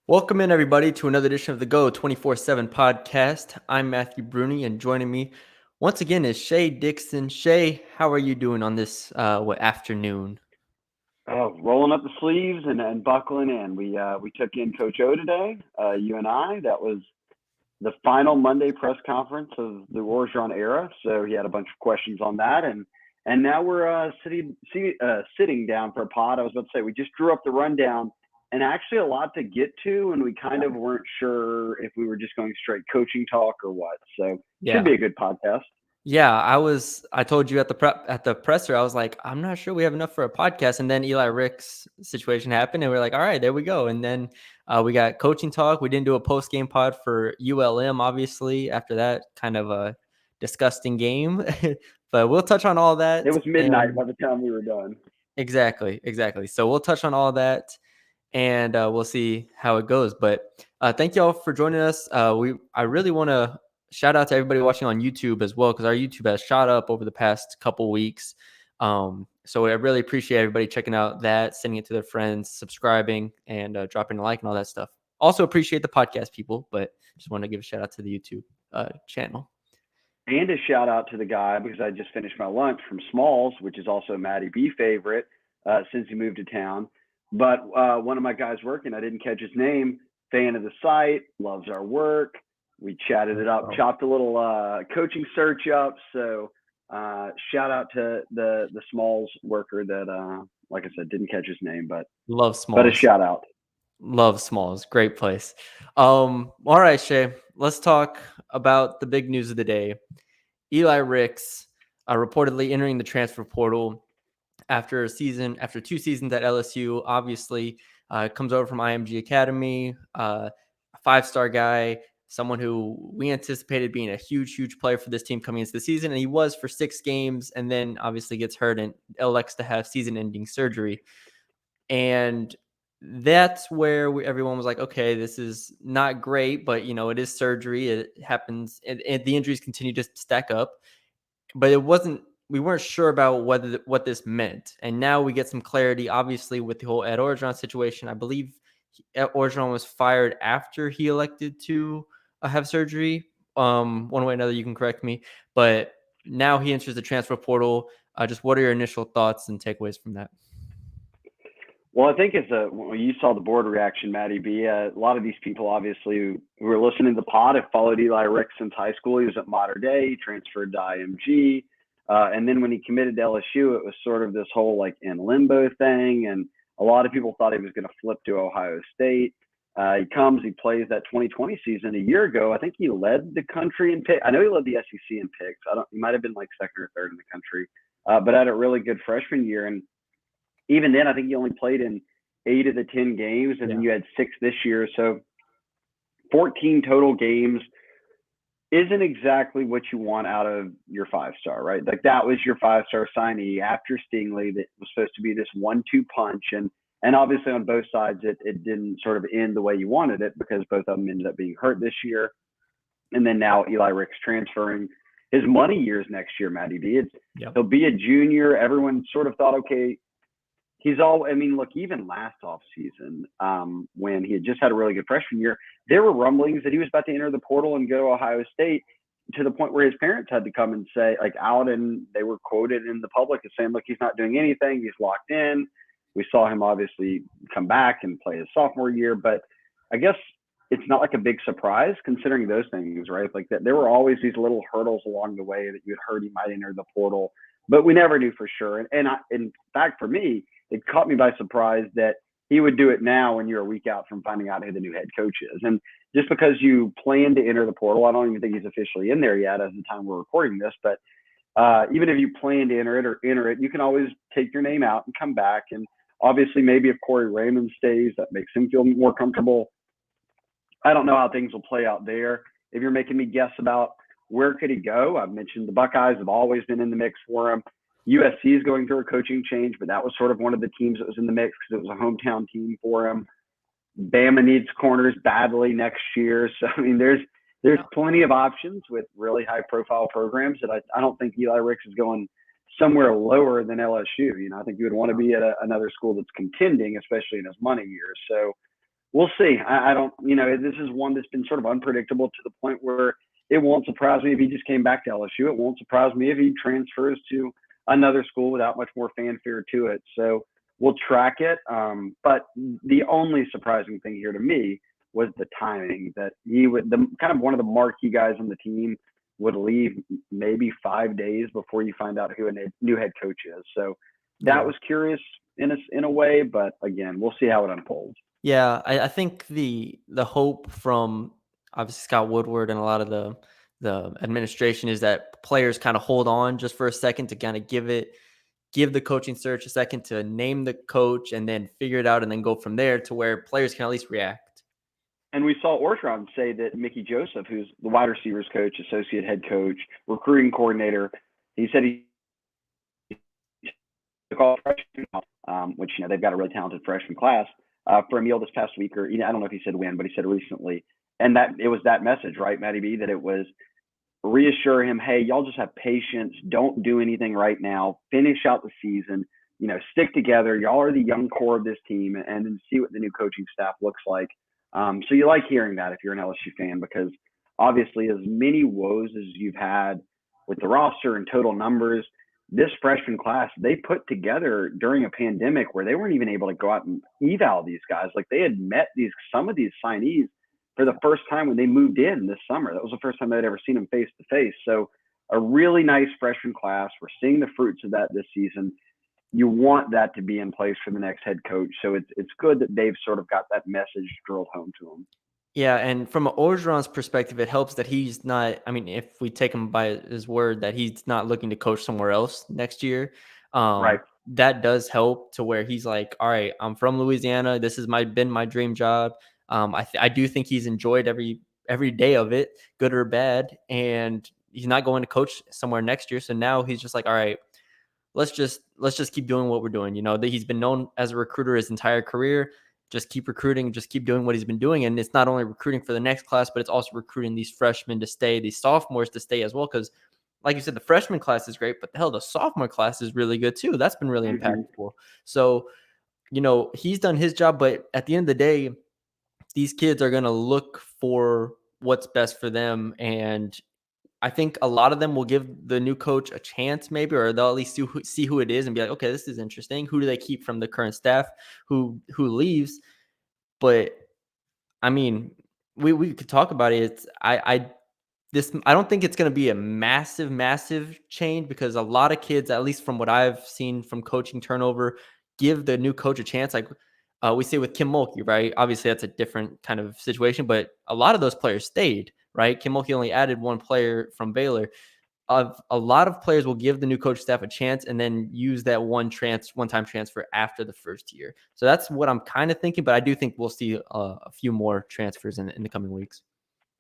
Welcome in, everybody, to another edition of the Go 24/7 podcast. I'm Matthew Brune, and joining me once again is Shea Dixon. Shea, how are you doing on this afternoon? Oh, rolling up the sleeves and buckling in. We took in Coach O today, you and I. That was the final Monday press conference of the Orgeron era. So he had a bunch of questions on that, and now we're sitting down for a pod. I was about to say we just drew up the rundown, and actually a lot to get to, and we kind of weren't sure if we were just going straight coaching talk or what. So should Yeah. be a good podcast. Yeah, I told you at the presser, I was like, I'm not sure we have enough for a podcast. And then Eli Ricks situation happened, and we're like, all right, there we go. And then we got coaching talk. We didn't do a post game pod for ULM, obviously, after that kind of a disgusting game. But we'll touch on all It that. was midnight And by the time we were done. exactly. So we'll touch on all that, and we'll see how it goes. But thank y'all for joining us. I really want to shout out to everybody watching on YouTube as well, because our YouTube has shot up over the past couple weeks. So I really appreciate everybody checking out that, sending it to their friends, subscribing, and dropping a like and all that stuff. Also appreciate the podcast people, but just want to give a shout out to the YouTube channel. And a shout out to the guy because I just finished my lunch from Smalls, which is also a Matty B favorite since he moved to town. But one of my guys working, I didn't catch his name, fan of the site, loves our work. We chatted it up, chopped a little coaching search up. So shout out to the Smalls worker that, like I said, didn't catch his name, but Love a Smalls. shout out. Love Smalls. Great place. All right, Shay, let's talk about the big news of the day. Eli Ricks reportedly entering the transfer portal after 2 seasons at LSU. Obviously, comes over from IMG Academy, a 5-star guy, someone who we anticipated being a huge player for this team coming into the season, and he was for 6 games, and then obviously gets hurt and elects to have season-ending surgery. And that's where everyone was like, okay, this is not great, but it is surgery. It happens, and the injuries continue to stack up. But we weren't sure about what this meant, and now we get some clarity. Obviously, with the whole Ed Orgeron situation, I believe Ed Orgeron was fired after he elected to have surgery. One way or another, you can correct me, but now he enters the transfer portal. Just what are your initial thoughts and takeaways from that? Well, I think when you saw the board reaction, Matty B, a lot of these people obviously who are listening to the pod have followed Eli Ricks since high school. He was at Mater Dei, he transferred to IMG. And then when he committed to LSU, it was sort of this whole like in limbo thing. And a lot of people thought he was going to flip to Ohio State. He plays that 2020 season a year ago. I think he led the country in picks. I know he led the SEC in picks. He might have been like second or third in the country, but had a really good freshman year. And even then, I think he only played in 8 of the 10 games, and then you had 6 this year. So 14 total games isn't exactly what you want out of your 5-star, right? Like that was your 5-star signee after Stingley that was supposed to be this 1-2 punch. And obviously on both sides, it didn't sort of end the way you wanted it because both of them ended up being hurt this year. And then now Eli Ricks transferring his money years next year, Matty B. He'll be a junior. Everyone sort of thought, okay, look, even last offseason, when he had just had a really good freshman year, there were rumblings that he was about to enter the portal and go to Ohio State to the point where his parents had to come and say, like, out, and they were quoted in the public as saying, look, he's not doing anything. He's locked in. We saw him obviously come back and play his sophomore year, but I guess it's not like a big surprise considering those things, right? Like that there were always these little hurdles along the way that you had heard he might enter the portal, but we never knew for sure. And in fact, for me, it caught me by surprise that he would do it now when you're a week out from finding out who the new head coach is. And just because you plan to enter the portal, I don't even think he's officially in there yet as the time we're recording this, but even if you plan to enter it, you can always take your name out and come back. And obviously, maybe if Corey Raymond stays, that makes him feel more comfortable. I don't know how things will play out there. If you're making me guess about where could he go, I've mentioned the Buckeyes have always been in the mix for him. USC is going through a coaching change, but that was sort of one of the teams that was in the mix because it was a hometown team for him. Bama needs corners badly next year. So, I mean, there's plenty of options with really high-profile programs that I don't think Eli Ricks is going somewhere lower than LSU. I think you would want to be at another school that's contending, especially in his money years. So we'll see. I don't, this is one that's been sort of unpredictable to the point where it won't surprise me if he just came back to LSU. It won't surprise me if he transfers to another school without much more fanfare to it. So we'll track it. But the only surprising thing here to me was the timing, that he would, the kind of one of the marquee guys on the team would leave maybe 5 days before you find out who a new head coach is. So that Yeah. was curious in a way, but again, we'll see how it unfolds. Yeah, I think the hope from obviously Scott Woodward and a lot of the administration is that players kind of hold on just for a second to kind of give the coaching search a second to name the coach and then figure it out and then go from there to where players can at least react. And we saw Orgeron say that Mickey Joseph, who's the wide receivers coach, associate head coach, recruiting coordinator, he said he took all freshmen, which they've got a really talented freshman class, for a meal this past week, or I don't know if he said when, but he said recently, and that it was that message, right, Matty B, that it was reassure him, hey, y'all just have patience, don't do anything right now, finish out the season, stick together. Y'all are the young core of this team, and then see what the new coaching staff looks like. So you like hearing that if you're an LSU fan, because obviously as many woes as you've had with the roster and total numbers, this freshman class they put together during a pandemic where they weren't even able to go out and eval these guys. Like, they had met some of these signees for the first time when they moved in this summer. That was the first time they'd ever seen them face to face. So a really nice freshman class. We're seeing the fruits of that this season. You want that to be in place for the next head coach. So it's good that they've sort of got that message drilled home to them. Yeah, and from Orgeron's perspective, it helps that he's not. I mean, if we take him by his word that he's not looking to coach somewhere else next year, Right. that does help to where he's like, all right, I'm from Louisiana. This has been my dream job. I do think he's enjoyed every day of it, good or bad, and he's not going to coach somewhere next year. So now he's just like, all right, let's just keep doing what we're doing. That he's been known as a recruiter his entire career. Just keep recruiting, just keep doing what he's been doing. And it's not only recruiting for the next class, but it's also recruiting these freshmen to stay, these sophomores to stay as well. Because like you said, the freshman class is great, but the hell, the sophomore class is really good too. That's been really Mm-hmm. impactful. So, he's done his job, but at the end of the day, these kids are going to look for what's best for them. And I think a lot of them will give the new coach a chance, maybe, or they'll at least see who it is and be like, okay, this is interesting. Who do they keep from the current staff? Who leaves? But I mean, we could talk about it. I don't think it's going to be a massive change because a lot of kids, at least from what I've seen from coaching turnover, give the new coach a chance. Like we say with Kim Mulkey, right? Obviously, that's a different kind of situation, but a lot of those players stayed, right? Kim Mulkey only added one player from Baylor. A lot of players will give the new coach staff a chance and then use that one-time transfer after the first year. So that's what I'm kind of thinking, but I do think we'll see a few more transfers in the coming weeks.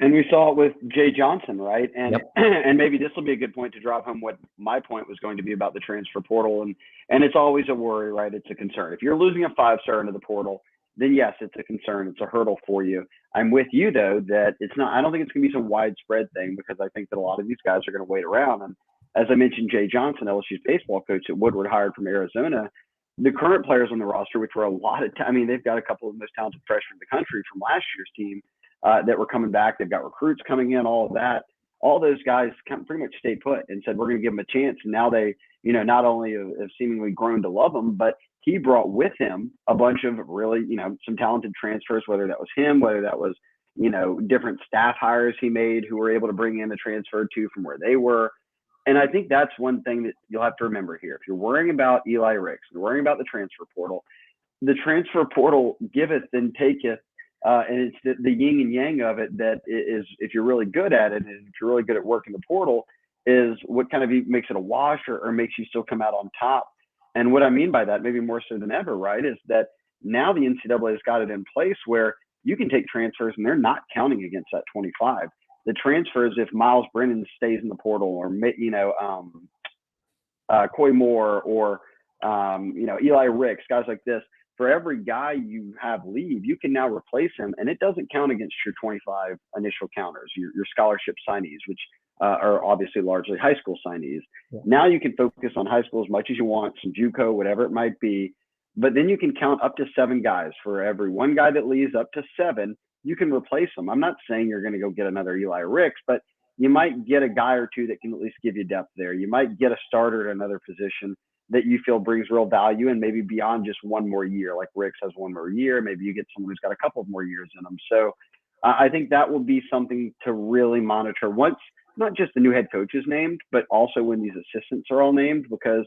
And we saw it with Jay Johnson, right? And Yep. and maybe this will be a good point to drop home what my point was going to be about the transfer portal. And it's always a worry, right? It's a concern. If you're losing a 5-star into the portal, then yes, it's a concern. It's a hurdle for you. I'm with you though that it's not. I don't think it's going to be some widespread thing, because I think that a lot of these guys are going to wait around. And as I mentioned, Jay Johnson, LSU's baseball coach that Woodward hired from Arizona, the current players on the roster, which were a lot of, I mean, they've got a couple of the most talented freshmen in the country from last year's team that were coming back. They've got recruits coming in, all of that. All those guys pretty much stayed put and said, we're going to give them a chance. And now they, not only have seemingly grown to love them, but he brought with him a bunch of really, some talented transfers, whether that was him, whether that was, different staff hires he made who were able to bring in the transfer to from where they were. And I think that's one thing that you'll have to remember here. If you're worrying about Eli Ricks, you're worrying about the transfer portal giveth and taketh. And it's the yin and yang of it that is, if you're really good at it and if you're really good at working the portal, is what kind of makes it a wash or makes you still come out on top. And what I mean by that, maybe more so than ever, right, is that now the NCAA has got it in place where you can take transfers and they're not counting against that 25. The transfers, if Miles Brennan stays in the portal, or Coy Moore, or Eli Ricks, guys like this, for every guy you have leave, you can now replace him, and it doesn't count against your 25 initial counters, your scholarship signees, which are obviously largely high school signees. Yeah. Now you can focus on high school as much as you want, some JUCO, whatever it might be. but then you can count up to 7 guys. For every one guy that leaves, up to 7, you can replace them. I'm not saying you're going to go get another Eli Ricks, but you might get a guy or two that can at least give you depth there. You might get a starter at another position that you feel brings real value and maybe beyond just one more year. Like Ricks has one more year. Maybe you get someone who's got a couple of more years in them. So I think that will be something to really monitor once not just the new head coach is named, but also when these assistants are all named, because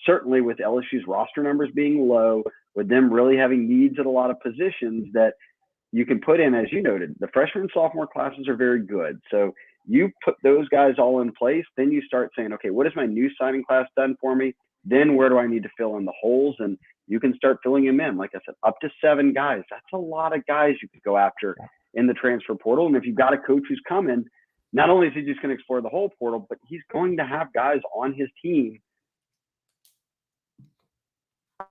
certainly with LSU's roster numbers being low, with them really having needs at a lot of positions that you can put in, as you noted, the freshman and sophomore classes are very good. So you put those guys all in place, then you start saying, okay, what has my new signing class done for me? Then where do I need to fill in the holes? And you can start filling them in. Like I said, up to 7 guys. That's a lot of guys you could go after in the transfer portal. And if you've got a coach who's coming, not only is he just going to explore the whole portal, but he's going to have guys on his team,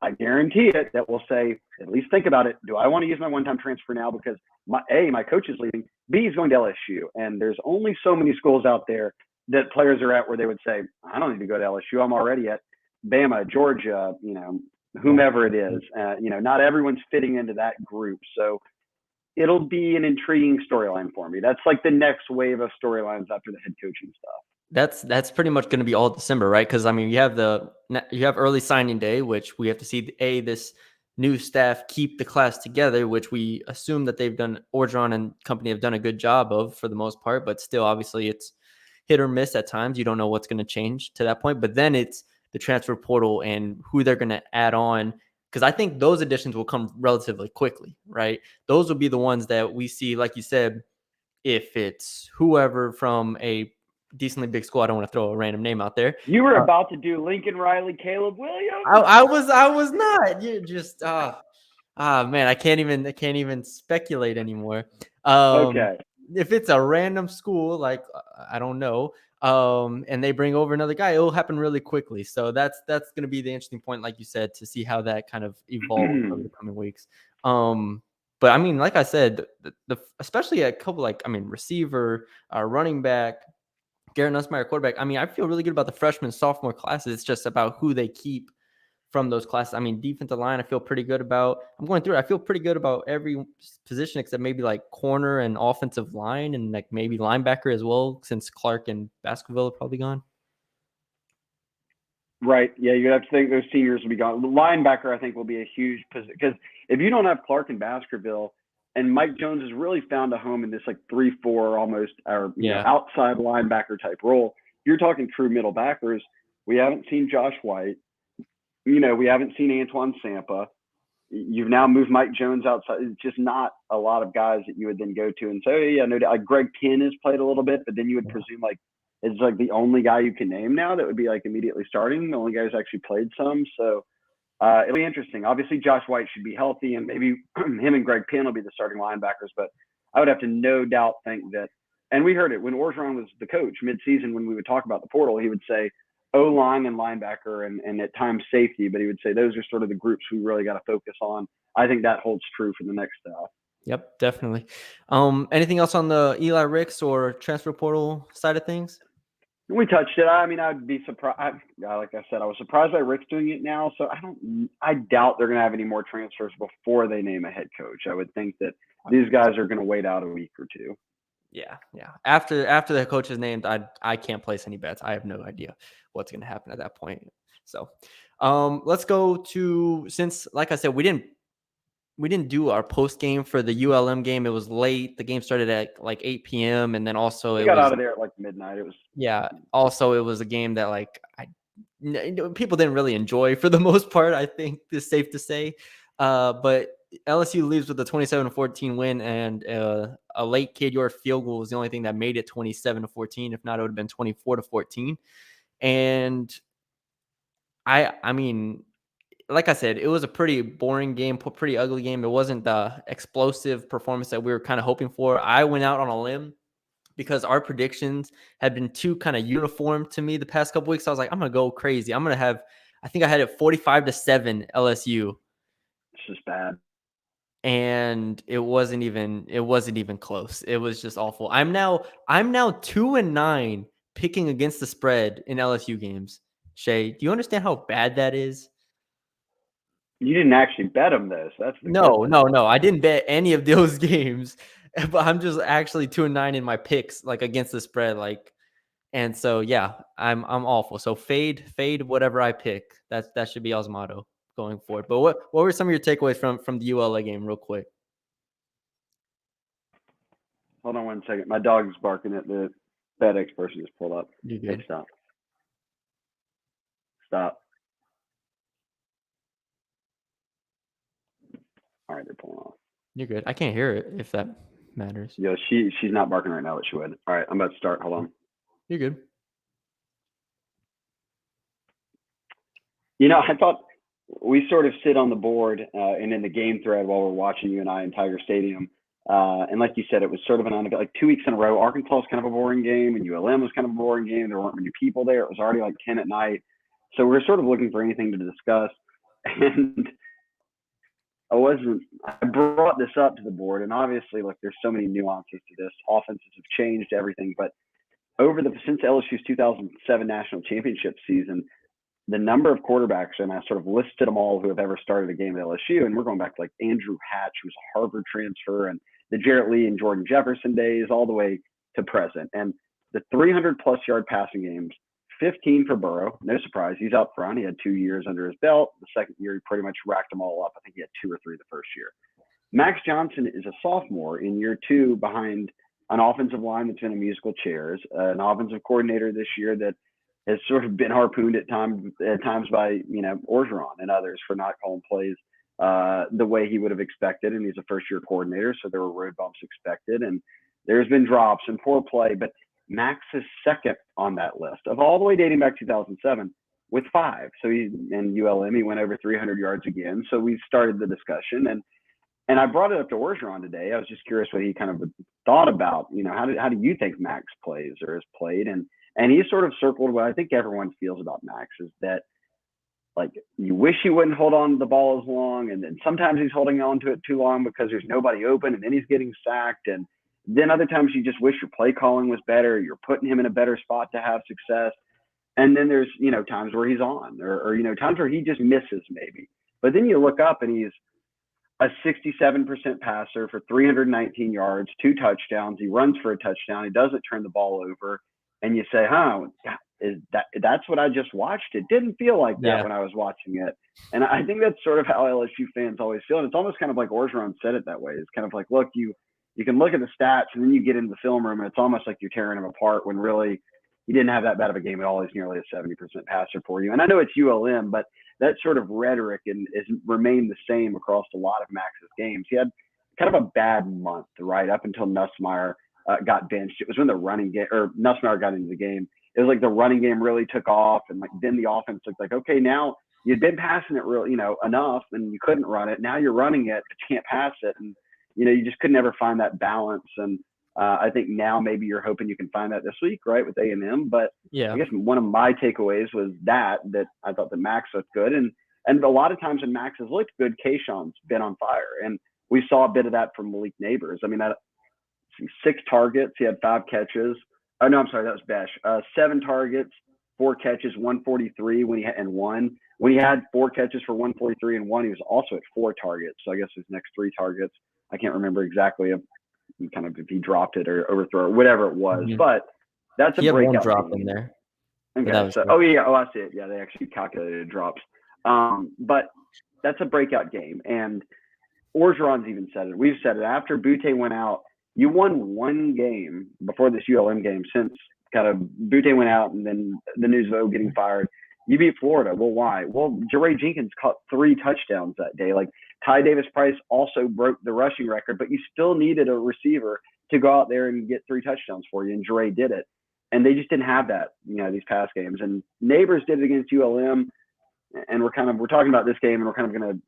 I guarantee it, that will say, at least think about it. Do I want to use my one-time transfer now because my coach is leaving, B, he's going to LSU. And there's only so many schools out there that players are at where they would say, I don't need to go to LSU. I'm already at Bama, Georgia, whomever it is. Not everyone's fitting into that group. So it'll be an intriguing storyline for me. That's like the next wave of storylines after the head coaching stuff. That's pretty much going to be all December, right? Because I mean, you have early signing day, which we have to see this new staff keep the class together, which we assume that Orgeron and company have done a good job of for the most part, but still, obviously, it's hit or miss at times. You don't know what's going to change to that point, but then it's the transfer portal and who they're going to add on. Because I think those additions will come relatively quickly, right? Those will be the ones that we see, like you said, if it's whoever from a decently big school. I don't want to throw a random name out there. You were about to do Lincoln Riley, Caleb Williams. I was not. You just man, I can't even speculate anymore. Okay. If it's a random school, like I don't know, and they bring over another guy, it'll happen really quickly. So that's going to be the interesting point, like you said, to see how that kind of evolves over the coming weeks. But I mean, like I said, especially a couple receiver, running back, Garrett Nussmeier, quarterback. I mean, I feel really good about the freshman, sophomore classes. It's just about who they keep from those classes. I mean, defensive line, I feel pretty good about. I'm going through it. I feel pretty good about every position except maybe like corner and offensive line and like maybe linebacker as well, since Clark and Baskerville are probably gone. Right. Yeah, you'd have to think those seniors will be gone. The linebacker, I think, will be a huge position because if you don't have Clark and Baskerville, and Mike Jones has really found a home in this like 3-4 almost, or outside linebacker type role. You're talking true middle backers. We haven't seen Josh White. We haven't seen Antoine Sampa. You've now moved Mike Jones outside. It's just not a lot of guys that you would then go to and say, no, like Greg Penn has played a little bit, but then you would presume like it's like the only guy you can name now that would be like immediately starting. The only guy who's actually played some. So it'll be interesting. Obviously, Josh White should be healthy, and maybe him and Greg Penn will be the starting linebackers. But I would have to no doubt think that, and we heard it when Orgeron was the coach midseason when we would talk about the portal, he would say O-line and linebacker and at times safety, but he would say those are sort of the groups we really got to focus on. I think that holds true for the next stuff. Yep, definitely. Anything else on the Eli Ricks or transfer portal side of things? We touched it. I mean, I'd be surprised. Like I said, I was surprised by Rick's doing it now. So I doubt they're going to have any more transfers before they name a head coach. I would think that these guys are going to wait out a week or two. Yeah. After the coach is named, I can't place any bets. I have no idea what's going to happen at that point. So, let's go to, since like I said, we didn't do our post game for the ULM game. It was late. The game started at like 8 p.m. and then also we got out of there at like midnight. It was Also it was a game that like people didn't really enjoy for the most part. I think it's safe to say, but LSU leaves with a 27-14 win, and a late Cade York field goal was the only thing that made it 27-14. If not, it would have been 24-14. And I mean, like I said, it was a pretty boring game, pretty ugly game. It wasn't the explosive performance that we were kind of hoping for. I went out on a limb because our predictions had been too kind of uniform to me the past couple weeks. I was like, I'm going to go crazy. I think I had it 45-7 LSU. It's just bad. And it wasn't even close. It was just awful. I'm now 2-9 picking against the spread in LSU games. Shea, do you understand how bad that is? You didn't actually bet them though, so that's the good thing. No. I didn't bet any of those games, but I'm just actually 2-9 in my picks, like against the spread, like, and so yeah, I'm awful. So fade whatever I pick. That should be y'all's motto going forward. But what were some of your takeaways from the ULA game, real quick? Hold on 1 second. My dog's barking at the FedEx person just pulled up. You Hey, good? stop. Stop. All right, they're pulling off. You're good. I can't hear it if that matters. Yo, she's not barking right now, but she would. All right, I'm about to start. Hold on. You're good. I thought we sort of sit on the board and in the game thread while we're watching you and I in Tiger Stadium. And like you said, it was sort of like 2 weeks in a row. Arkansas was kind of a boring game, and ULM was kind of a boring game. There weren't many people there. It was already like 10 at night. So we were sort of looking for anything to discuss. And I brought this up to the board, and obviously, like, there's so many nuances to this. Offenses have changed everything, but since LSU's 2007 national championship season, the number of quarterbacks, and I sort of listed them all who have ever started a game at LSU, and we're going back to like Andrew Hatch, who's a Harvard transfer, and the Jarrett Lee and Jordan Jefferson days, all the way to present. And the 300-plus yard passing games, 15 for Burrow. No surprise, he's up front. He had 2 years under his belt. The second year, he pretty much racked them all up. I think he had 2 or 3 the first year. Max Johnson is a sophomore in year 2 behind an offensive line that's been in musical chairs, an offensive coordinator this year that has sort of been harpooned at times by Orgeron and others for not calling plays the way he would have expected. And he's a first-year coordinator, so there were road bumps expected, and there's been drops and poor play. But Max is second on that list of all the way dating back 2007 with 5. So in ULM, he went over 300 yards again. So we started the discussion, and I brought it up to Orgeron today. I was just curious what he kind of thought about, how do you think Max plays or has played? And he sort of circled what I think everyone feels about Max is that, like, you wish he wouldn't hold on to the ball as long. And then sometimes he's holding on to it too long because there's nobody open, and then he's getting sacked. And then other times you just wish your play calling was better. You're putting him in a better spot to have success. And then there's, times where he's on or times where he just misses maybe. But then you look up and he's a 67% passer for 319 yards, 2 touchdowns. He runs for a touchdown. He doesn't turn the ball over. And you say, that's what I just watched? It didn't feel like that when I was watching it. And I think that's sort of how LSU fans always feel. And it's almost kind of like Orgeron said it that way. It's kind of like, look, you can look at the stats and then you get into the film room and it's almost like you're tearing him apart when really he didn't have that bad of a game at all. He's nearly a 70% passer for you. And I know it's ULM, but that sort of rhetoric is remained the same across a lot of Max's games. He had kind of a bad month, right, up until Nussmeier got benched. It was when the running game, or Nussmeier got into the game. It was like the running game really took off, and like then the offense looked like, okay, now you'd been passing it real, enough, and you couldn't run it. Now you're running it, but you can't pass it, and you just could never find that balance. And I think now maybe you're hoping you can find that this week, right, with A&M. But Yeah, I guess one of my takeaways was that I thought that Max looked good, and a lot of times when Max has looked good, Kayshawn's been on fire, and we saw a bit of that from Malik Neighbors. I mean, that 6 targets, he had 5 catches. Oh no, I'm sorry, that was Besh. 7 targets, 4 catches, 143 when he had 1. When he had 4 catches for 143 and 1, he was also at 4 targets. So I guess his next 3 targets, I can't remember exactly if he dropped it or overthrew it, whatever it was. Mm-hmm. But that's a breakout. He had 1 drop in there. Okay, I see it. Yeah, they actually calculated drops. But that's a breakout game. And Orgeron's even said it. We've said it. After Butte went out, you won 1 game before this ULM game since kind of Butte went out and then the news of O getting fired. You beat Florida. Well, why? Well, Jeray Jenkins caught 3 touchdowns that day. Like, Ty Davis-Price also broke the rushing record, but you still needed a receiver to go out there and get 3 touchdowns for you, and Jeray did it. And they just didn't have that, these past games. And Neighbors did it against ULM, and we're talking about this game, and we're kind of going to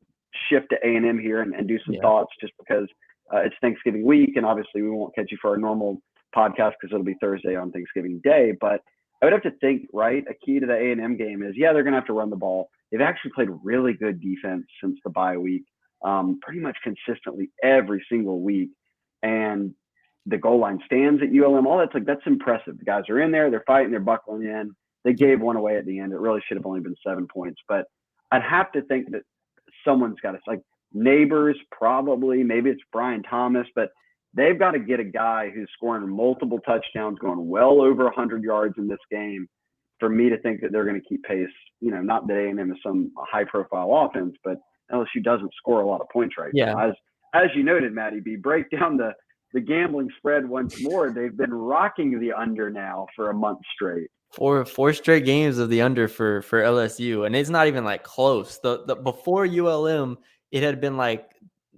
shift to A&M here and do some thoughts just because it's Thanksgiving week, and obviously we won't catch you for our normal podcast because it'll be Thursday on Thanksgiving Day. But I would have to think, right, a key to the A&M game is, they're going to have to run the ball. They've actually played really good defense since the bye week, pretty much consistently every single week. And the goal line stands at ULM, all that's impressive. The guys are in there, they're fighting, they're buckling in. They gave 1 away at the end. It really should have only been 7 points. But I'd have to think that someone's got to, like, Neighbors, probably, maybe it's Brian Thomas, but they've got to get a guy who's scoring multiple touchdowns, going well over 100 yards in this game for me to think that they're going to keep pace. Not that A&M is some high-profile offense, but LSU doesn't score a lot of points right Yeah. now. As you noted, Matty B, break down the gambling spread once more. They've been rocking the under now for a month straight. Four straight games of the under for LSU, and it's not even like close. The before ULM, it had been like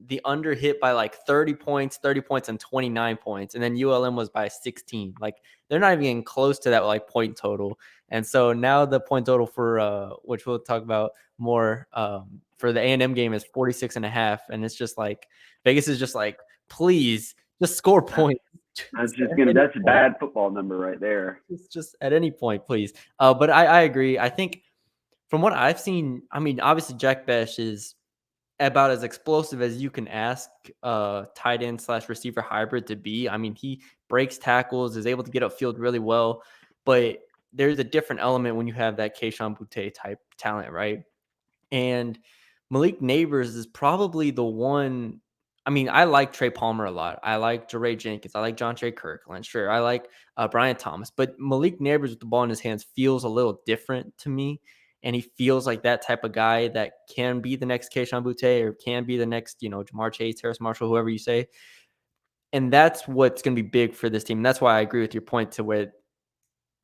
the under hit by like 30 points, and 29 points, and then ULM was by 16. Like they're not even getting close to that like point total. And so now the point total for which we'll talk about more for the A&M game is 46.5, and it's just like Vegas is just like, please just score points. That's a bad football number right there. It's just at any point, please. But I agree. I think from what I've seen, I mean, obviously Jack Besh is about as explosive as you can ask tight end / receiver hybrid to be. I mean, he breaks tackles, is able to get upfield really well, but there's a different element when you have that Keyshawn Boutte type talent, right? And Malik Neighbors is probably the one. I mean, I like Trey Palmer a lot. I like Jeray Jenkins. I like John Trey Kirkland. Sure. I like Brian Thomas. But Malik Neighbors with the ball in his hands feels a little different to me. And he feels like that type of guy that can be the next Keyshawn Boutte or can be the next, Jamar Chase, Terrace Marshall, whoever you say. And that's what's going to be big for this team. And that's why I agree with your point to where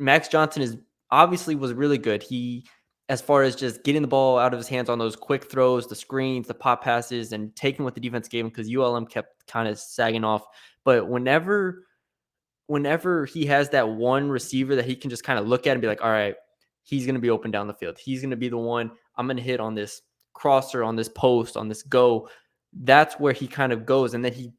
Max Johnson was really good. He, as far as just getting the ball out of his hands on those quick throws, the screens, the pop passes, and taking what the defense gave him, because ULM kept kind of sagging off. But whenever he has that one receiver that he can just kind of look at and be like, all right, he's going to be open down the field. He's going to be the one I'm going to hit on this crosser, on this post, on this go. That's where he kind of goes. And then he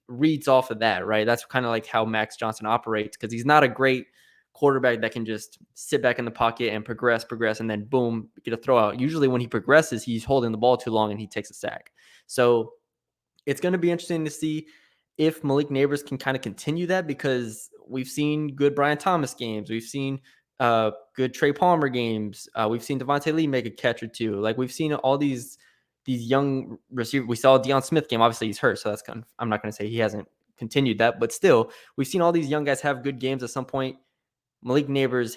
reads off of that, right? That's kind of like how Max Johnson operates, because he's not a great quarterback that can just sit back in the pocket and progress, and then boom, get a throw out. Usually when he progresses, he's holding the ball too long and he takes a sack. So it's going to be interesting to see if Malik Neighbors can kind of continue that, because we've seen good Brian Thomas games. We've seen good Trey Palmer games. We've seen Devontae Lee make a catch or two. Like we've seen all these young receivers. We saw Deion Smith game. Obviously he's hurt, so that's kind of, I'm not going to say he hasn't continued that, but still we've seen all these young guys have good games at some point. Malik Neighbors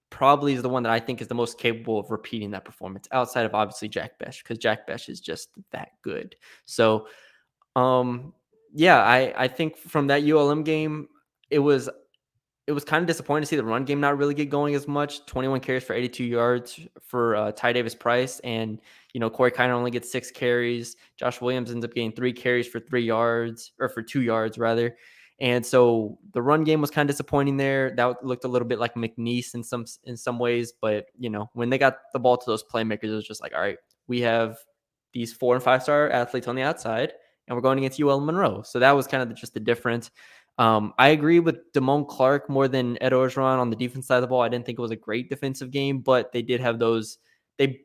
probably is the one that I think is the most capable of repeating that performance outside of obviously Jack Besh, because Jack Besh is just that good. So, yeah, I think from that ULM game, it was kind of disappointing to see the run game not really get going as much. 21 carries for 82 yards for Ty Davis Price. And, Corey Kiner only gets 6 carries. Josh Williams ends up getting 3 carries for 3 yards, or for 2 yards rather. And so the run game was kind of disappointing there. That looked a little bit like McNeese in some ways. But, when they got the ball to those playmakers, it was just like, all right, we have these 4- and 5-star athletes on the outside, and we're going against UL Monroe. So that was kind of just the difference. I agree with Damone Clark more than Ed Orgeron on the defense side of the ball. I didn't think it was a great defensive game, but they did have those. They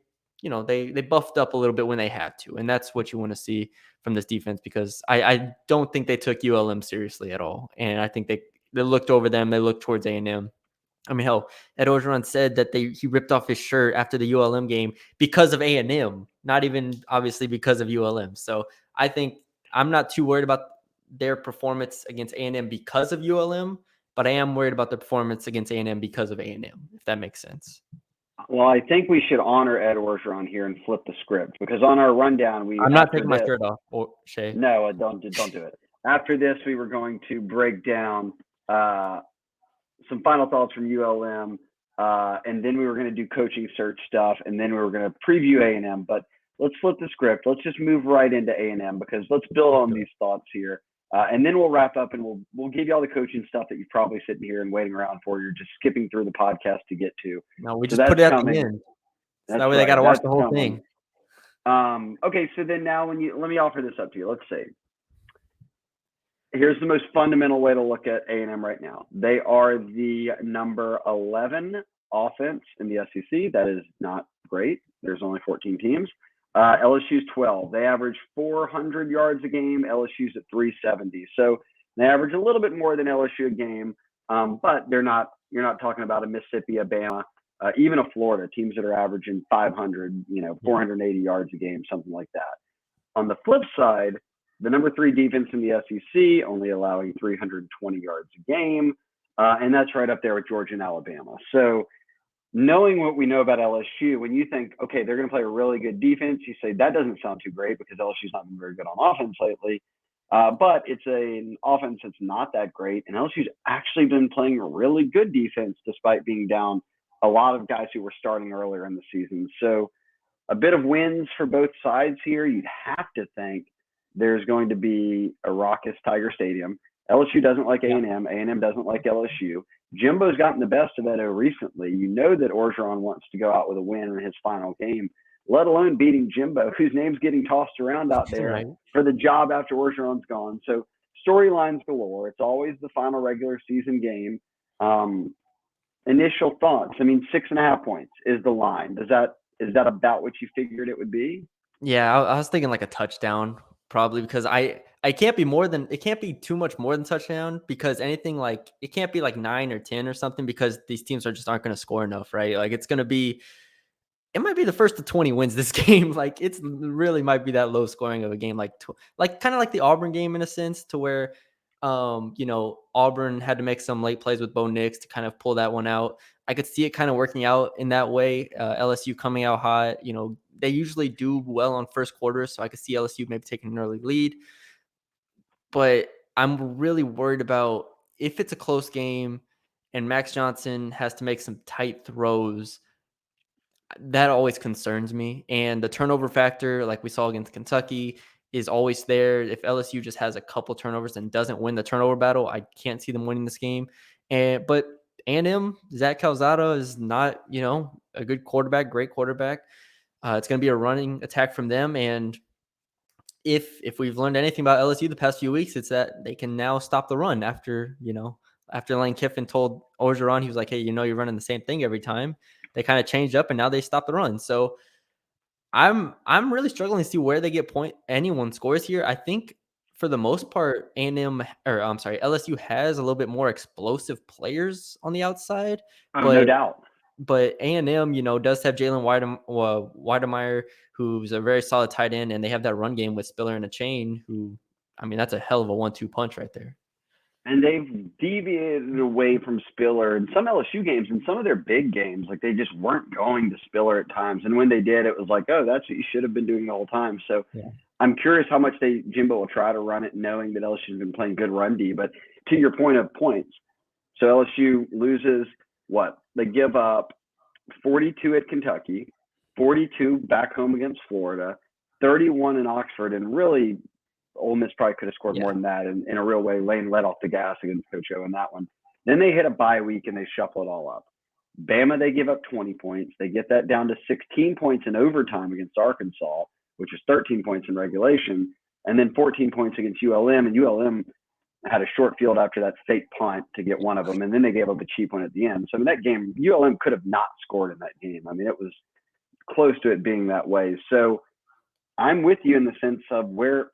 buffed up a little bit when they had to, and that's what you want to see from this defense, because I don't think they took ULM seriously at all, and I think they looked over them. They looked towards A&M. I mean, hell, Ed Orgeron said that he ripped off his shirt after the ULM game because of A&M, not even obviously because of ULM. So I think I'm not too worried about their performance against A&M because of ULM, but I am worried about the performance against A&M because of A&M, if that makes sense. Well, I think we should honor Ed Orgeron here and flip the script, because on our rundown, I'm not taking my shirt off, Shea. No, don't do it. After this, we were going to break down some final thoughts from ULM, and then we were going to do coaching search stuff, and then we were going to preview A&M. But let's flip the script. Let's just move right into A&M, because let's build on these thoughts here, and then we'll wrap up, and we'll give you all the coaching stuff that you're probably sitting here and waiting around for. You're just skipping through the podcast to get to. No, we just put it at the end. So that way they got to watch the whole thing. Okay, so then now let me offer this up to you. Let's say, here's the most fundamental way to look at A&M right now. They are the number 11 offense in the SEC. That is not great. There's only 14 teams. LSU's 12. They average 400 yards a game. LSU's at 370. So they average a little bit more than LSU a game, but you're not talking about a Mississippi, Alabama, even a Florida, teams that are averaging 500, 480 yards a game, something like that. On the flip side, the number 3 defense in the SEC, only allowing 320 yards a game, and that's right up there with Georgia and Alabama. So knowing what we know about LSU, when you think, okay, they're going to play a really good defense, you say that doesn't sound too great because LSU's not been very good on offense lately. But it's an offense that's not that great, and LSU's actually been playing a really good defense despite being down a lot of guys who were starting earlier in the season. So a bit of wins for both sides here. You'd have to think there's going to be a raucous Tiger Stadium. LSU doesn't like A&M. A&M doesn't like LSU. Jimbo's gotten the best of Edo recently. You know that Orgeron wants to go out with a win in his final game, let alone beating Jimbo, whose name's getting tossed around out there Right. for the job after Orgeron's gone. So storylines galore. It's always the final regular season game. Initial thoughts. I mean, 6.5 points is the line. Is that about what you figured it would be? Yeah, I was thinking like a touchdown probably because it can't be too much more than touchdown because anything like it can't be like 9 or 10 or something because these teams aren't going to score enough, right? Like it might be the first to 20 wins this game. Like it's really might be that low scoring of a game, like kind of like the Auburn game in a sense, to where, Auburn had to make some late plays with Bo Nix to kind of pull that one out. I could see it kind of working out in that way. LSU coming out hot. They usually do well on first quarter, so I could see LSU maybe taking an early lead. But I'm really worried about if it's a close game and Max Johnson has to make some tight throws. That always concerns me. And the turnover factor, like we saw against Kentucky, is always there. If LSU just has a couple turnovers and doesn't win the turnover battle, I can't see them winning this game. But A&M, Zach Calzada is not, a good quarterback, great quarterback. It's going to be a running attack from them. And if we've learned anything about LSU the past few weeks, it's that they can now stop the run after Lane Kiffin told Orgeron, he was like, hey, you're running the same thing every time. They kind of changed up and now they stop the run. So I'm really struggling to see where they get anyone scores here. I think for the most part, LSU has a little bit more explosive players on the outside, Oh, no but doubt. A&M, does have Jalen Weidemeyer, who's a very solid tight end, and they have that run game with Spiller and a chain, who, I mean, that's a hell of a 1-2 punch right there. And they've deviated away from Spiller in some LSU games and some of their big games. Like they just weren't going to Spiller at times. And when they did, it was like, oh, that's what you should have been doing the whole time. So yeah. I'm curious how much Jimbo will try to run it, knowing that LSU has been playing good run D. But to your point of points, so LSU loses what? They give up 42 at Kentucky, 42 back home against Florida, 31 in Oxford, and really Ole Miss probably could have scored more than that in a real way. Lane let off the gas against Coach O in that one. Then they hit a bye week and they shuffle it all up. Bama, they give up 20 points. They get that down to 16 points in overtime against Arkansas, which is 13 points in regulation, and then 14 points against ULM. And ULM had a short field after that fake punt to get one of them, and then they gave up a cheap one at the end. So in that game, ULM could have not scored in that game. I mean, it was close to it being that way. So I'm with you in the sense of where's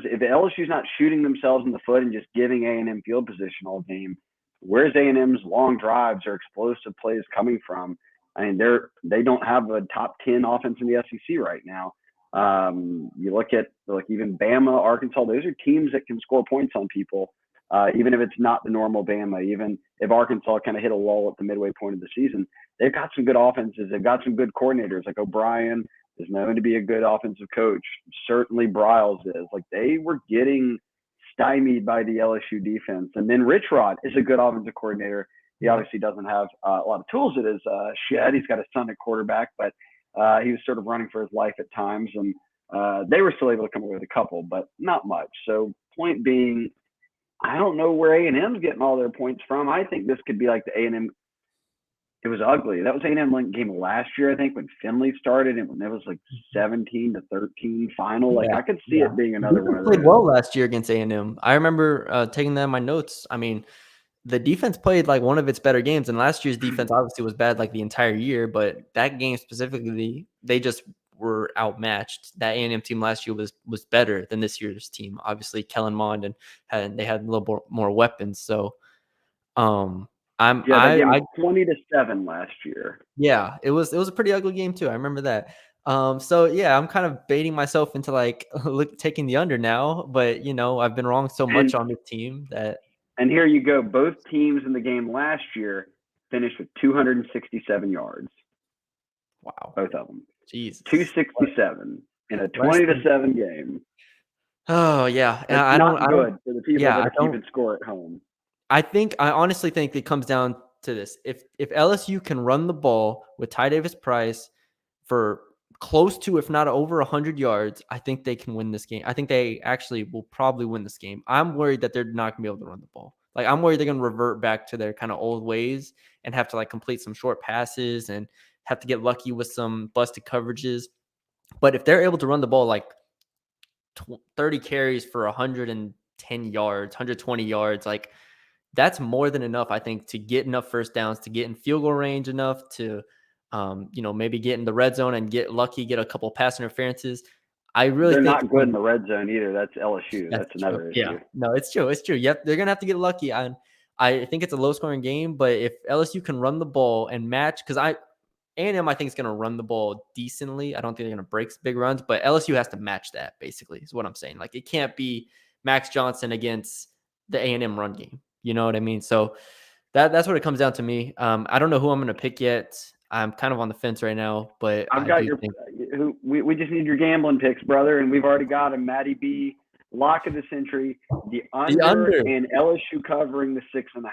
if LSU's not shooting themselves in the foot and just giving A&M field position all game, where's A&M's long drives or explosive plays coming from? I mean, they don't have a top 10 offense in the SEC right now. You look at like even Bama, Arkansas; those are teams that can score points on people, even if it's not the normal Bama. Even if Arkansas kind of hit a lull at the midway point of the season, they've got some good offenses. They've got some good coordinators like O'Brien is known to be a good offensive coach. Certainly Bryles is. Like they were getting stymied by the LSU defense. And then Rich Rod is a good offensive coordinator. He obviously doesn't have a lot of tools at his shed. He's got a son at quarterback, but he was sort of running for his life at times. And they were still able to come up with a couple, but not much. So point being, I don't know where A&M's getting all their points from. I think this could be like the A&M. It was ugly. That was A&M game last year, I think, when Finley started, and when it was like 17-13 final. Like I could see it being another one of those. Played well last year against A&M. I remember taking that in my notes. I mean, the defense played like one of its better games, and last year's defense obviously was bad like the entire year, but that game specifically, they just were outmatched. That A&M team last year was better than this year's team. Obviously, Kellen Mond and they had a little more weapons. So, Yeah, that game was 20-7 last year. Yeah, it was a pretty ugly game too. I remember that. So yeah, I'm kind of baiting myself into like taking the under now, but I've been wrong so much And on this team that and here you go. Both teams in the game last year finished with 267 yards. wow, Both of them. Jesus, 267 in a less 20 to than 7 game. oh yeah, and That's I don't, not good for the people yeah, that I are don't. keeping score at home. I honestly think it comes down to this: if LSU can run the ball with Ty Davis Price for close to, if not over 100 yards, I think they can win this game. I think they actually will probably win this game. I'm worried that they're not going to be able to run the ball. Like, I'm worried they're going to revert back to their kind of old ways and have to like complete some short passes and have to get lucky with some busted coverages. But if they're able to run the ball like 30 carries for 110 yards, 120 yards, like that's more than enough, I think, to get enough first downs, to get in field goal range enough to, maybe get in the red zone and get lucky, get a couple pass interferences. I really They're think not good in the red zone either. That's LSU. that's That's true. another Yeah, issue. no, it's true. It's true. Yep, they're gonna have to get lucky. I think it's a low scoring game, but if LSU can run the ball and match, because A&M, I think, is going to run the ball decently. I don't think they're going to break big runs, but LSU has to match that, basically, is what I'm saying. Like, it can't be Max Johnson against the A&M run game. You know what I mean? So that's what it comes down to me. I don't know who I'm going to pick yet. I'm kind of on the fence right now, but I've I got do your think we just need your gambling picks, brother, and we've already got a Matty B lock of the century, the the under under. and LSU covering the 6.5.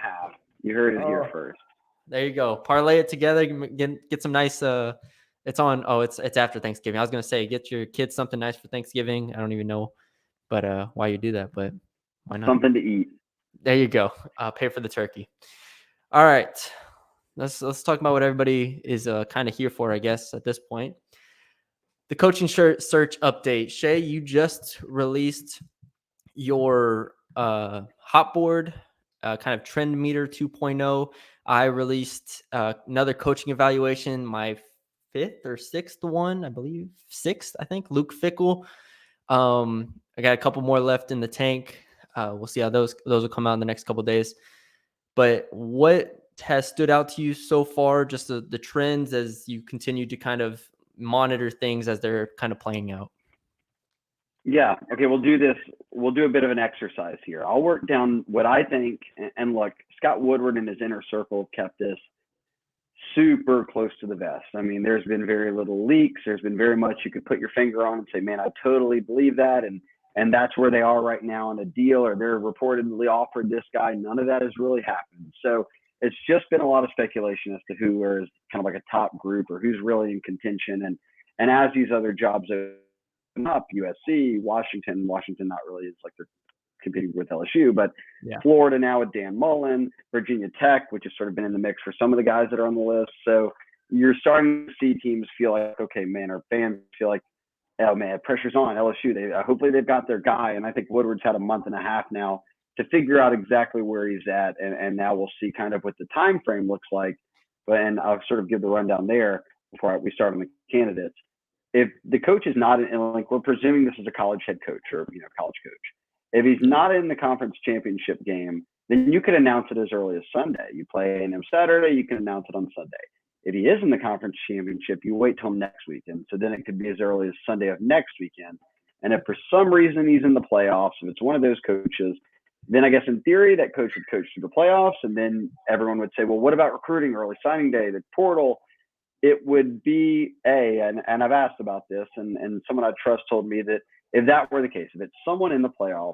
You heard it here Oh, first. there you go. Parlay it together. Get some nice. It's on. Oh, it's after Thanksgiving. I was gonna say get your kids something nice for Thanksgiving. I don't even know, but why you do that, but why not? Something to eat. There you go. Pay for the turkey. All right. Let's talk about what everybody is kind of here for, I guess, at this point. The coaching search update. Shea, you just released your hot board, kind of trend meter 2.0. I released another coaching evaluation, my fifth or sixth one, I believe. Sixth, I think. Luke Fickle. I got a couple more left in the tank. We'll see how those will come out in the next couple days. But what has stood out to you so far, just the trends as you continue to kind of monitor things as they're kind of playing out? Yeah. Okay. We'll do this. We'll do a bit of an exercise here. I'll work down what I think. And look, Scott Woodward and his inner circle have kept this super close to the vest. I mean, there's been very little leaks. There's been very much you could put your finger on and say, man, I totally believe that. And that's where they are right now in a deal, or they're reportedly offered this guy. None of that has really happened. So it's just been a lot of speculation as to who is kind of like a top group or who's really in contention. And as these other jobs open up, USC, Washington not really, it's like they're competing with LSU, but Yeah. Florida now with Dan Mullen, Virginia Tech, which has sort of been in the mix for some of the guys that are on the list. So you're starting to see teams feel like, okay, man, or fans feel like, oh man, pressure's on LSU. Hopefully they've got their guy, and I think Woodward's had a month and a half now to figure out exactly where he's at, and now we'll see kind of what the time frame looks like. And I'll sort of give the rundown there before we start on the candidates. If the coach is not in, like we're presuming this is a college head coach or college coach. If he's not in the conference championship game, then you can announce it as early as Sunday. You play A&M Saturday, you can announce it on Sunday. If he is in the conference championship, you wait till next weekend. So then it could be as early as Sunday of next weekend. And if for some reason he's in the playoffs, if it's one of those coaches, then I guess in theory that coach would coach through the playoffs. And then everyone would say, well, what about recruiting, early signing day, the portal? It would be and I've asked about this, and someone I trust told me that if that were the case, if it's someone in the playoffs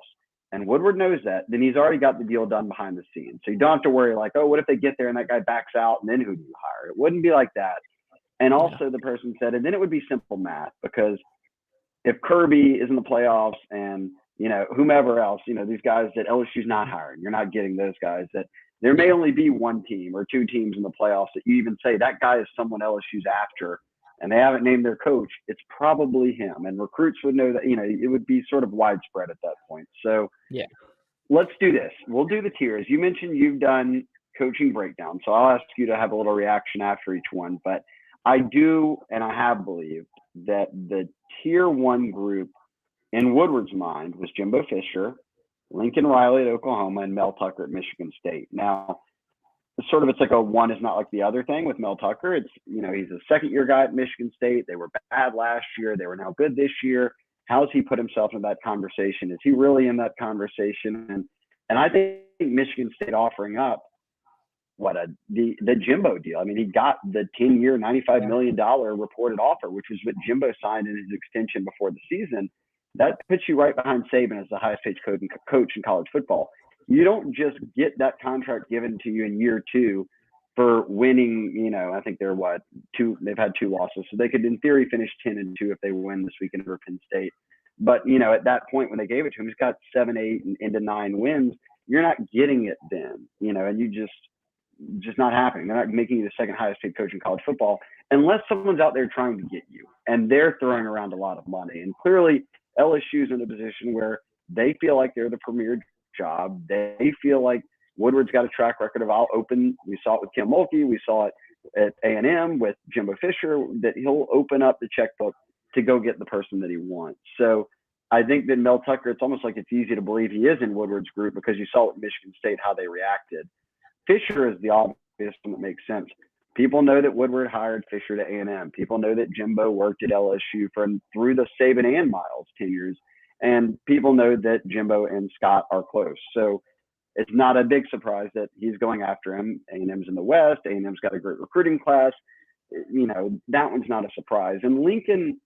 and Woodward knows that, then he's already got the deal done behind the scenes. So you don't have to worry like, oh, what if they get there and that guy backs out and then who do you hire? It wouldn't be like that. And also the person said, and then it would be simple math, because if Kirby is in the playoffs and, whomever else, these guys that LSU's not hiring, you're not getting those guys, that there may only be one team or two teams in the playoffs that you even say that guy is someone LSU's after, and they haven't named their coach. It's probably him. And recruits would know that, it would be sort of widespread at that point. So Yeah. let's do this. We'll do the tiers. You mentioned you've done coaching breakdown, so I'll ask you to have a little reaction after each one. But I do, and I have believed that the tier one group in Woodward's mind was Jimbo Fisher, Lincoln Riley at Oklahoma, and Mel Tucker at Michigan State. Now, sort of it's like a one is not like the other thing with Mel Tucker. It's, he's a second year guy at Michigan State. They were bad last year. They were now good this year. How has he put himself in that conversation? Is he really in that conversation? And I think Michigan State offering up the Jimbo deal. I mean, he got the 10-year, $95 million reported offer, which was what Jimbo signed in his extension before the season. That puts you right behind Saban as the highest paid coach in college football. You don't just get that contract given to you in year two for winning. I think they're they've had 2 losses, so they could in theory finish 10-2 if they win this weekend over Penn State. But at that point when they gave it to him, he's got 7, 8, and into 9 wins. You're not getting it then, and you just not happening. They're not making you the second highest paid coach in college football unless someone's out there trying to get you, and they're throwing around a lot of money. And clearly LSU's in a position where they feel like they're the premier job. They feel like Woodward's got a track record of we saw it with Kim Mulkey. We saw it at A&M with Jimbo Fisher, that he'll open up the checkbook to go get the person that he wants. So I think that Mel Tucker, it's almost like it's easy to believe he is in Woodward's group because you saw at Michigan State how they reacted. Fisher is the obvious one that makes sense. People know that Woodward hired Fisher to A&M. People know that Jimbo worked at LSU through the Saban and Miles tenures. And people know that Jimbo and Scott are close. So it's not a big surprise that he's going after him. A&M's in the West. A&M's got a great recruiting class. That one's not a surprise. And Lincoln,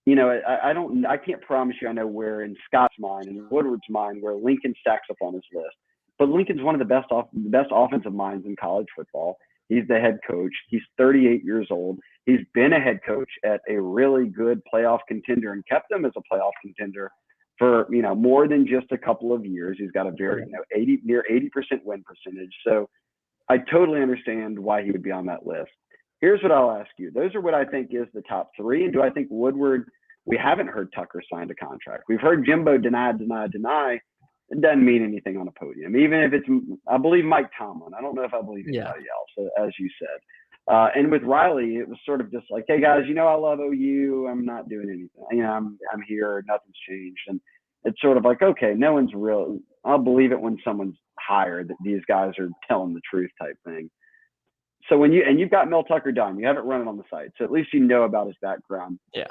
I can't promise you I know where in Scott's mind and Woodward's mind where Lincoln stacks up on his list. But Lincoln's one of the best offensive minds in college football. He's the head coach. He's 38 years old. He's been a head coach at a really good playoff contender and kept them as a playoff contender for, more than just a couple of years. He's got a very, near 80% win percentage. So I totally understand why he would be on that list. Here's what I'll ask you. Those are what I think is the top 3. And do I think Woodward, we haven't heard Tucker signed a contract. We've heard Jimbo deny. It doesn't mean anything on a podium, even if it's, I believe Mike Tomlin. I don't know if I believe anybody else, as you said. And with Riley, it was sort of just like, hey guys, I love OU. I'm not doing anything. I'm here. Nothing's changed. And it's sort of like, okay, no one's real. I'll believe it when someone's hired that these guys are telling the truth type thing. So you've got Mel Tucker done, you haven't run it on the site. So at least you know about his background. Yeah.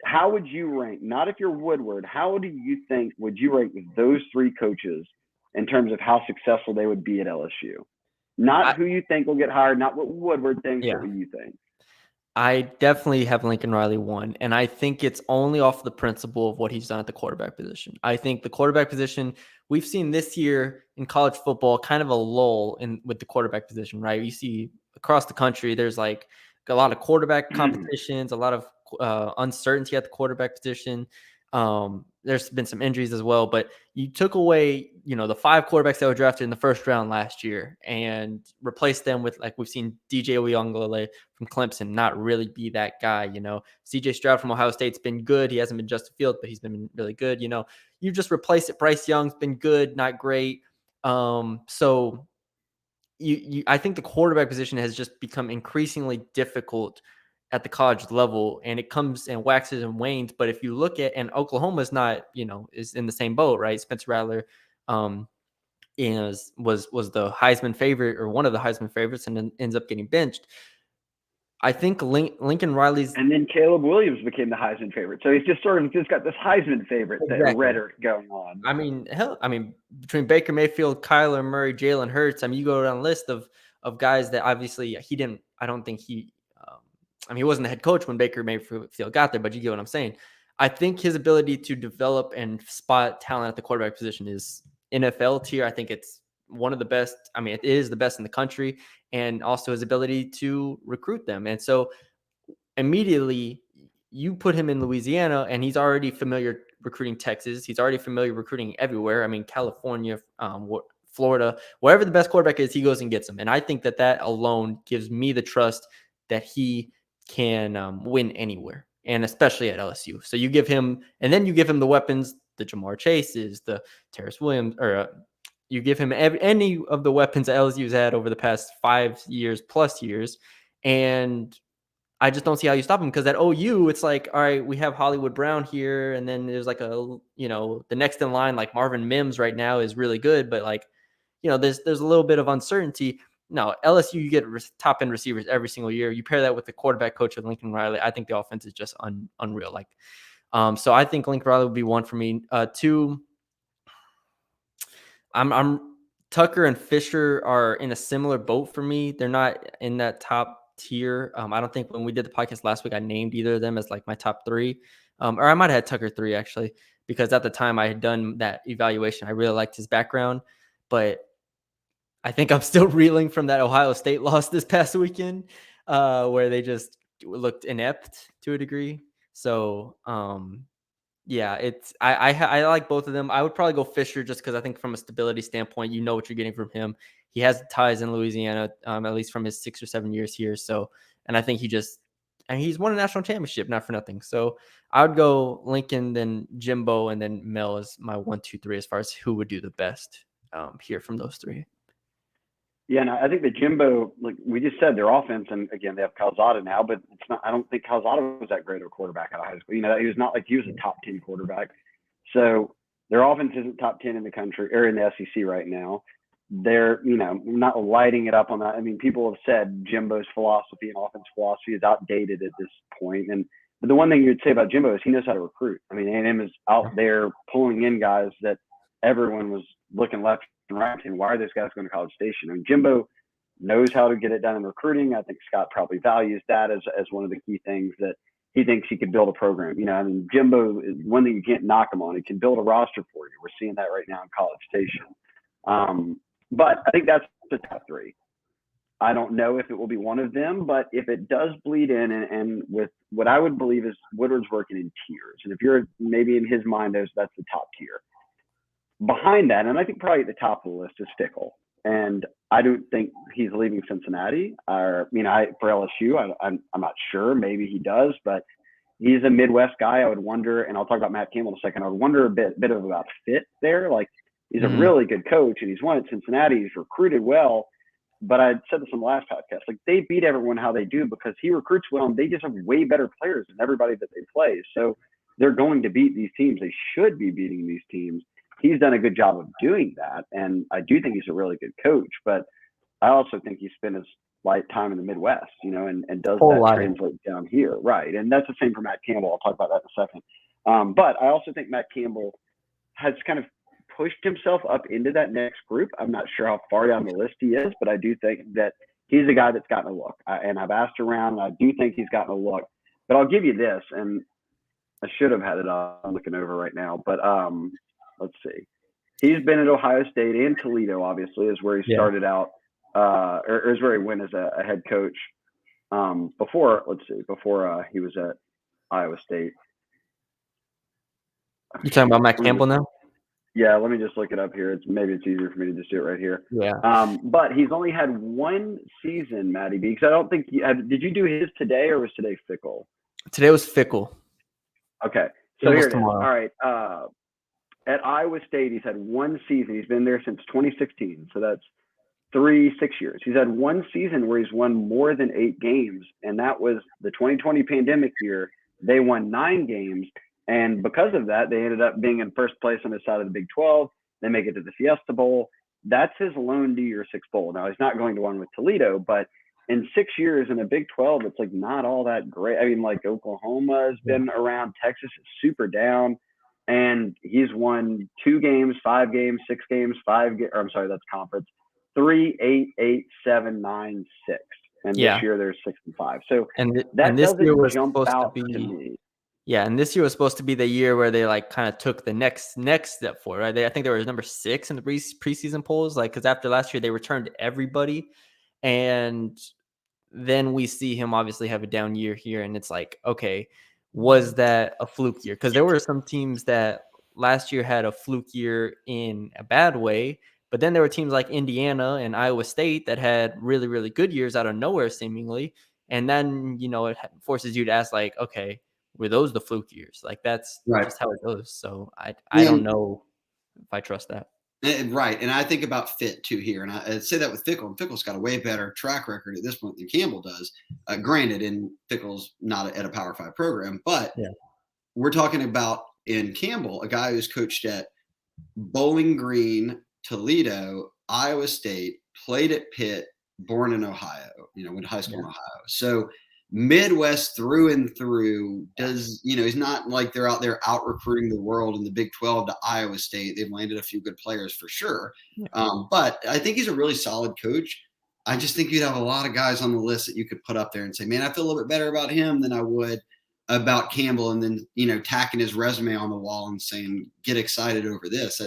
How would you rank, not if you're Woodward, would you rank those 3 coaches in terms of how successful they would be at LSU? Not who you think will get hired, not what Woodward thinks, but what you think. I definitely have Lincoln Riley 1, and I think it's only off the principle of what he's done at the quarterback position. I think the quarterback position, we've seen this year in college football kind of a lull with the quarterback position, right? You see across the country, there's like a lot of quarterback competitions, a lot of uncertainty at the quarterback position. There's been some injuries as well, but you took away, the 5 quarterbacks that were drafted in the first round last year and replaced them with, like, we've seen DJ Uyunglele from Clemson not really be that guy. CJ Stroud from Ohio State's been good. He hasn't been Justin Fields, but he's been really good. You just replaced it. Bryce Young's been good, not great. So I think the quarterback position has just become increasingly difficult at the college level, and it comes and waxes and wanes. But if you look at, and Oklahoma's not, is in the same boat, right? Spencer Rattler was the Heisman favorite, or one of the Heisman favorites, and then ends up getting benched. I think Lincoln Riley's, and then Caleb Williams became the Heisman favorite. So he's just got this Heisman favorite rhetoric going on. I mean, between Baker Mayfield, Kyler Murray, Jalen Hurts, you go down a list of guys that obviously he wasn't the head coach when Baker Mayfield got there, but you get what I'm saying. I think his ability to develop and spot talent at the quarterback position is NFL tier. I think it's one of the best. It is the best in the country, and also his ability to recruit them. And so immediately you put him in Louisiana, and he's already familiar recruiting Texas. He's already familiar recruiting everywhere. California, Florida, wherever the best quarterback is, he goes and gets them. And I think that alone gives me the trust that he can win anywhere, and especially at LSU. So you give him, and then you give him the weapons, the Jamar Chases, the Terrence Williams, or you give him any of the weapons that LSU's had over the past 5 years plus years. And I just don't see how you stop him, because at OU, it's like, all right, we have Hollywood Brown here, and then there's like the next in line, like Marvin Mims right now is really good, but like, there's a little bit of uncertainty. No, LSU, you get top end receivers every single year. You pair that with the quarterback coach of Lincoln Riley. I think the offense is just unreal. Like, so I think Lincoln Riley would be one for me. Two, I'm Tucker and Fisher are in a similar boat for me. They're not in that top tier. I don't think when we did the podcast last week, I named either of them as like my top three. Or I might have had Tucker 3 actually, because at the time I had done that evaluation. I really liked his background, but I think I'm still reeling from that Ohio State loss this past weekend, where they just looked inept to a degree. So, yeah, I like both of them. I would probably go Fisher just because I think from a stability standpoint, you know what you're getting from him. He has ties in Louisiana, at least from his 6 or 7 years here. So, and I think he's won a national championship, not for nothing. So I would go Lincoln, then Jimbo, and then Mel is my 1, 2, 3 as far as who would do the best here from those three. Yeah, and I think the Jimbo, like we just said, their offense, and again, they have Calzada now, but it's not. I don't think Calzada was that great of a quarterback out of high school. He was not like he was a top 10 quarterback. So their offense isn't top 10 in the country or in the SEC right now. They're, not lighting it up on that. I mean, people have said Jimbo's philosophy and offense philosophy is outdated at this point. But the one thing you'd say about Jimbo is he knows how to recruit. I mean, A&M is out there pulling in guys that everyone was looking left and right and why are those guys going to College Station? I mean, Jimbo knows how to get it done in recruiting. I think Scott probably values that as one of the key things that he thinks he could build a program. I mean, Jimbo is one thing you can't knock him on. He can build a roster for you. We're seeing that right now in College Station. But I think that's the top three. I don't know if it will be one of them, but if it does bleed in and with what I would believe is Woodward's working in tiers. And if you're maybe in his mind, that's the top tier. Behind that, and I think probably at the top of the list is Fickle. And I don't think he's leaving Cincinnati for LSU. I'm not sure. Maybe he does, but he's a Midwest guy. I would wonder, and I'll talk about Matt Campbell in a second. I would wonder a bit of about fit there. Like he's a really good coach, and he's won at Cincinnati. He's recruited well. But I said this on the last podcast. Like they beat everyone how they do because he recruits well, and they just have way better players than everybody that they play. So they're going to beat these teams. They should be beating these teams. He's done a good job of doing that, and I do think he's a really good coach. But I also think he spent his light time in the Midwest, and does that translate down here, right? And that's the same for Matt Campbell. I'll talk about that in a second. But I also think Matt Campbell has kind of pushed himself up into that next group. I'm not sure how far down the list he is, but I do think that he's a guy that's gotten a look. And I've asked around, and I do think he's gotten a look. But I'll give you this, and I should have had it up. I'm looking over right now, but let's see. He's been at Ohio State and Toledo, obviously, is where he started out, or is where he went as a head coach before he was at Iowa State. You talking about Matt Campbell now? Yeah, let me just look it up here. Maybe it's easier for me to just do it right here. Yeah. But he's only had one season, Matty B, because I don't think did you do his today or was today Fickle? Today was Fickle. Okay. So here it is. All right. At Iowa State, he's had one season. He's been there since 2016. So that's 6 years. He's had one season where he's won more than 8 games, and that was the 2020 pandemic year. They won 9 games, and because of that, they ended up being in first place on the side of the Big 12. They make it to the Fiesta Bowl. That's his lone New Year's Six bowl. Now, he's not going to one with Toledo, but in 6 years in a Big 12, it's like not all that great. I mean, like Oklahoma has been around. Texas is super down. And he's won 2 games, 5 games, 6 games, 5 games. I'm sorry, that's conference. 3, 8, 8, 7, 9, 6. And this year there's 6 and 5. So that this year was jump supposed out to be, to me. Yeah, and this year was supposed to be the year where they like kind of took the next step forward, right? I think they were number 6 in the preseason polls, like because after last year they returned everybody, and then we see him obviously have a down year here, and it's like, okay, was that a fluke year? Because there were some teams that last year had a fluke year in a bad way, but then there were teams like Indiana and Iowa State that had really, really good years out of nowhere, seemingly. And then, it forces you to ask, like, okay, were those the fluke years? Like, that's just how it goes. So I don't know if I trust that. Right. And I think about fit too here. And I say that with Fickle, and Fickle's got a way better track record at this point than Campbell does. Granted, and Fickle's not at a Power 5 program, but we're talking about in Campbell, a guy who's coached at Bowling Green, Toledo, Iowa State, played at Pitt, born in Ohio, went to high school in Ohio. So Midwest through and through. He's not like they're out there out recruiting the world in the Big 12 to Iowa State. They've landed a few good players for sure. But I think he's a really solid coach. I just think you'd have a lot of guys on the list that you could put up there and say, man, I feel a little bit better about him than I would about Campbell, and then, tacking his resume on the wall and saying, get excited over this.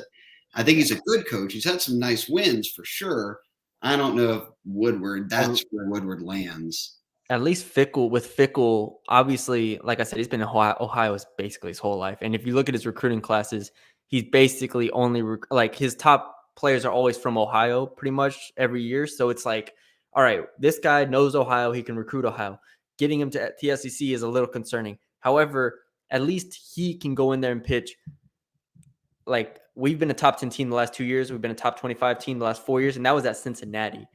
I think he's a good coach. He's had some nice wins for sure. I don't know if that's where Woodward lands. At least Fickell, obviously, like I said, he's been in Ohio basically his whole life. And if you look at his recruiting classes, he's basically only his top players are always from Ohio pretty much every year. So it's like, all right, this guy knows Ohio. He can recruit Ohio. Getting him to the SEC is a little concerning. However, at least he can go in there and pitch. Like, we've been a top 10 team the last 2 years. We've been a top 25 team the last 4 years. And that was at Cincinnati.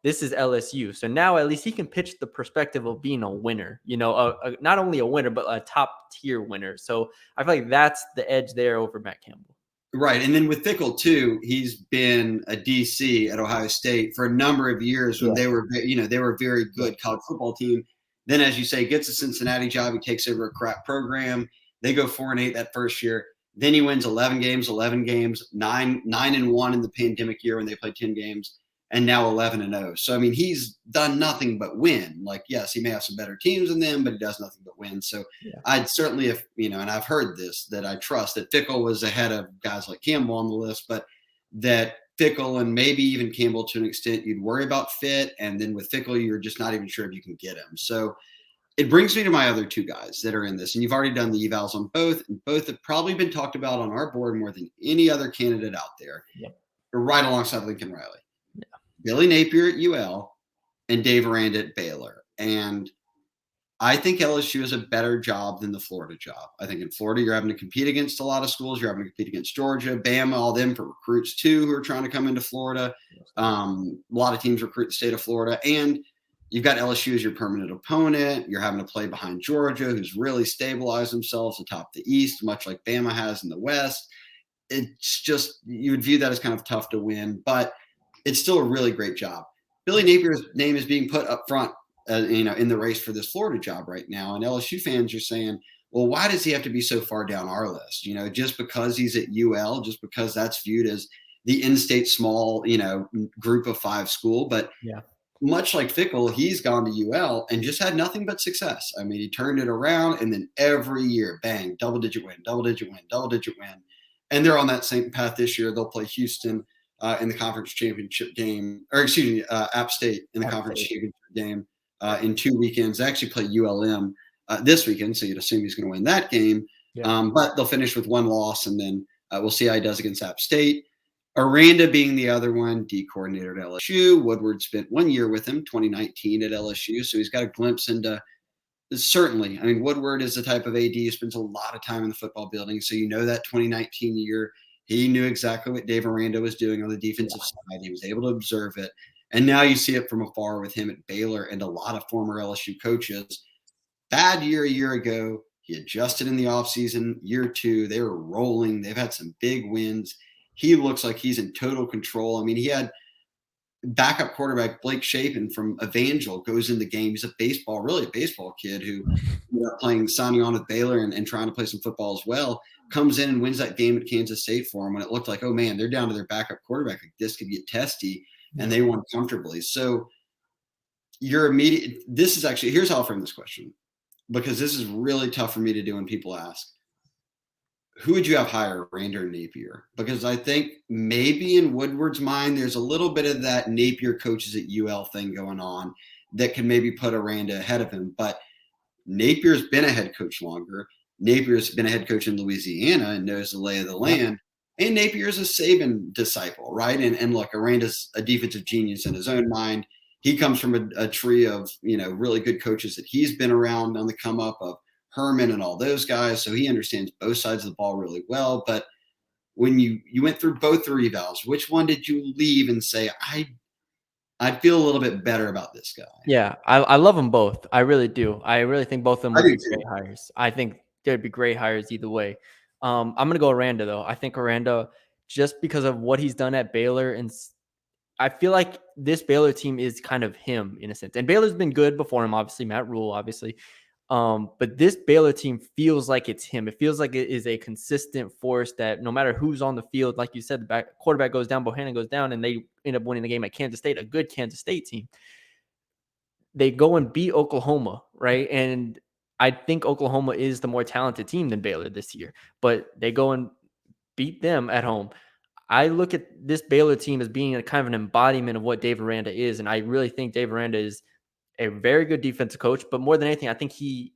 This is LSU. So now at least he can pitch the perspective of being a winner, not only a winner, but a top tier winner. So I feel like that's the edge there over Matt Campbell. Right. And then with Fickell too, he's been a DC at Ohio State for a number of years when they were a very good college football team. Then, as you say, gets a Cincinnati job. He takes over a crap program. They go 4-8 that first year. Then he wins 11 games, 9-1 in the pandemic year when they played 10 games. And now 11-0. So, I mean, he's done nothing but win. Like, yes, he may have some better teams than them, but he does nothing but win. So I'd certainly, and I've heard this, that I trust that Fickell was ahead of guys like Campbell on the list, but that Fickell and maybe even Campbell to an extent, you'd worry about fit. And then with Fickell, you're just not even sure if you can get him. So it brings me to my other two guys that are in this. And you've already done the evals on both. And both have probably been talked about on our board more than any other candidate out there. Right alongside Lincoln Riley. Billy Napier at UL and Dave Aranda at Baylor. And I think LSU is a better job than the Florida job. I think in Florida, you're having to compete against a lot of schools. You're having to compete against Georgia, Bama, all them for recruits too, who are trying to come into Florida. A lot of teams recruit the state of Florida. And you've got LSU as your permanent opponent. You're having to play behind Georgia, who's really stabilized themselves atop the East, much like Bama has in the West. It's just, you would view that as kind of tough to win. But it's still a really great job. Billy Napier's name is being put up front, in the race for this Florida job right now. And LSU fans are saying, well, why does he have to be so far down our list? Just because he's at UL, just because that's viewed as the in-state small, group of 5 school. But much like Fickell, he's gone to UL and just had nothing but success. I mean, he turned it around, and then every year, bang, double-digit win. And they're on that same path this year. They'll play Houston in the conference championship game, or excuse me, App State in the conference championship game in 2 weekends. They actually play ULM this weekend, so you'd assume he's going to win that game. But they'll finish with 1 loss, and then we'll see how he does against App State. Aranda being the other one, D coordinator at LSU. Woodward spent 1 year with him, 2019 at LSU, so he's got a glimpse into certainly. I mean, Woodward is the type of AD who spends a lot of time in the football building, so that 2019 year, he knew exactly what Dave Aranda was doing on the defensive side. He was able to observe it. And now you see it from afar with him at Baylor and a lot of former LSU coaches. Bad year a year ago. He adjusted in the offseason. Year 2, they were rolling. They've had some big wins. He looks like he's in total control. I mean, he had backup quarterback Blake Shapen from Evangel goes in the game. He's a baseball kid who signing on with Baylor and trying to play some football as well. Comes in and wins that game at Kansas State for him when it looked like, oh man, they're down to their backup quarterback. Like, this could get testy, and they won comfortably. So here's how I'll frame this question, because this is really tough for me to do when people ask, who would you have higher, Aranda or Napier? Because I think maybe in Woodward's mind, there's a little bit of that Napier coaches at UL thing going on that can maybe put Aranda ahead of him. But Napier's been a head coach longer. Napier's been a head coach in Louisiana and knows the lay of the land. And Napier's a Saban disciple, right? And look, Aranda's a defensive genius in his own mind. He comes from a tree of, really good coaches that he's been around on the come up of Herman and all those guys. So he understands both sides of the ball really well. But when you went through both the revals, which one did you leave and say, I'd feel a little bit better about this guy? Yeah, I love them both. I really do. I really think both of them would be great hires. I think they'd be great hires either way. I'm going to go Aranda, though. I think Aranda, just because of what he's done at Baylor and I feel like this Baylor team is kind of him in a sense. And Baylor's been good before him, obviously, Matt Rule, obviously. But this Baylor team feels like it's him. It feels like it is a consistent force that no matter who's on the field, like you said, the quarterback goes down, Bohannon goes down, and they end up winning the game at Kansas State, a good Kansas State team. They go and beat Oklahoma, right? And I think Oklahoma is the more talented team than Baylor this year, but they go and beat them at home. I look at this Baylor team as being a kind of an embodiment of what Dave Aranda is, and I really think Dave Aranda is a very good defensive coach. But more than anything, I think he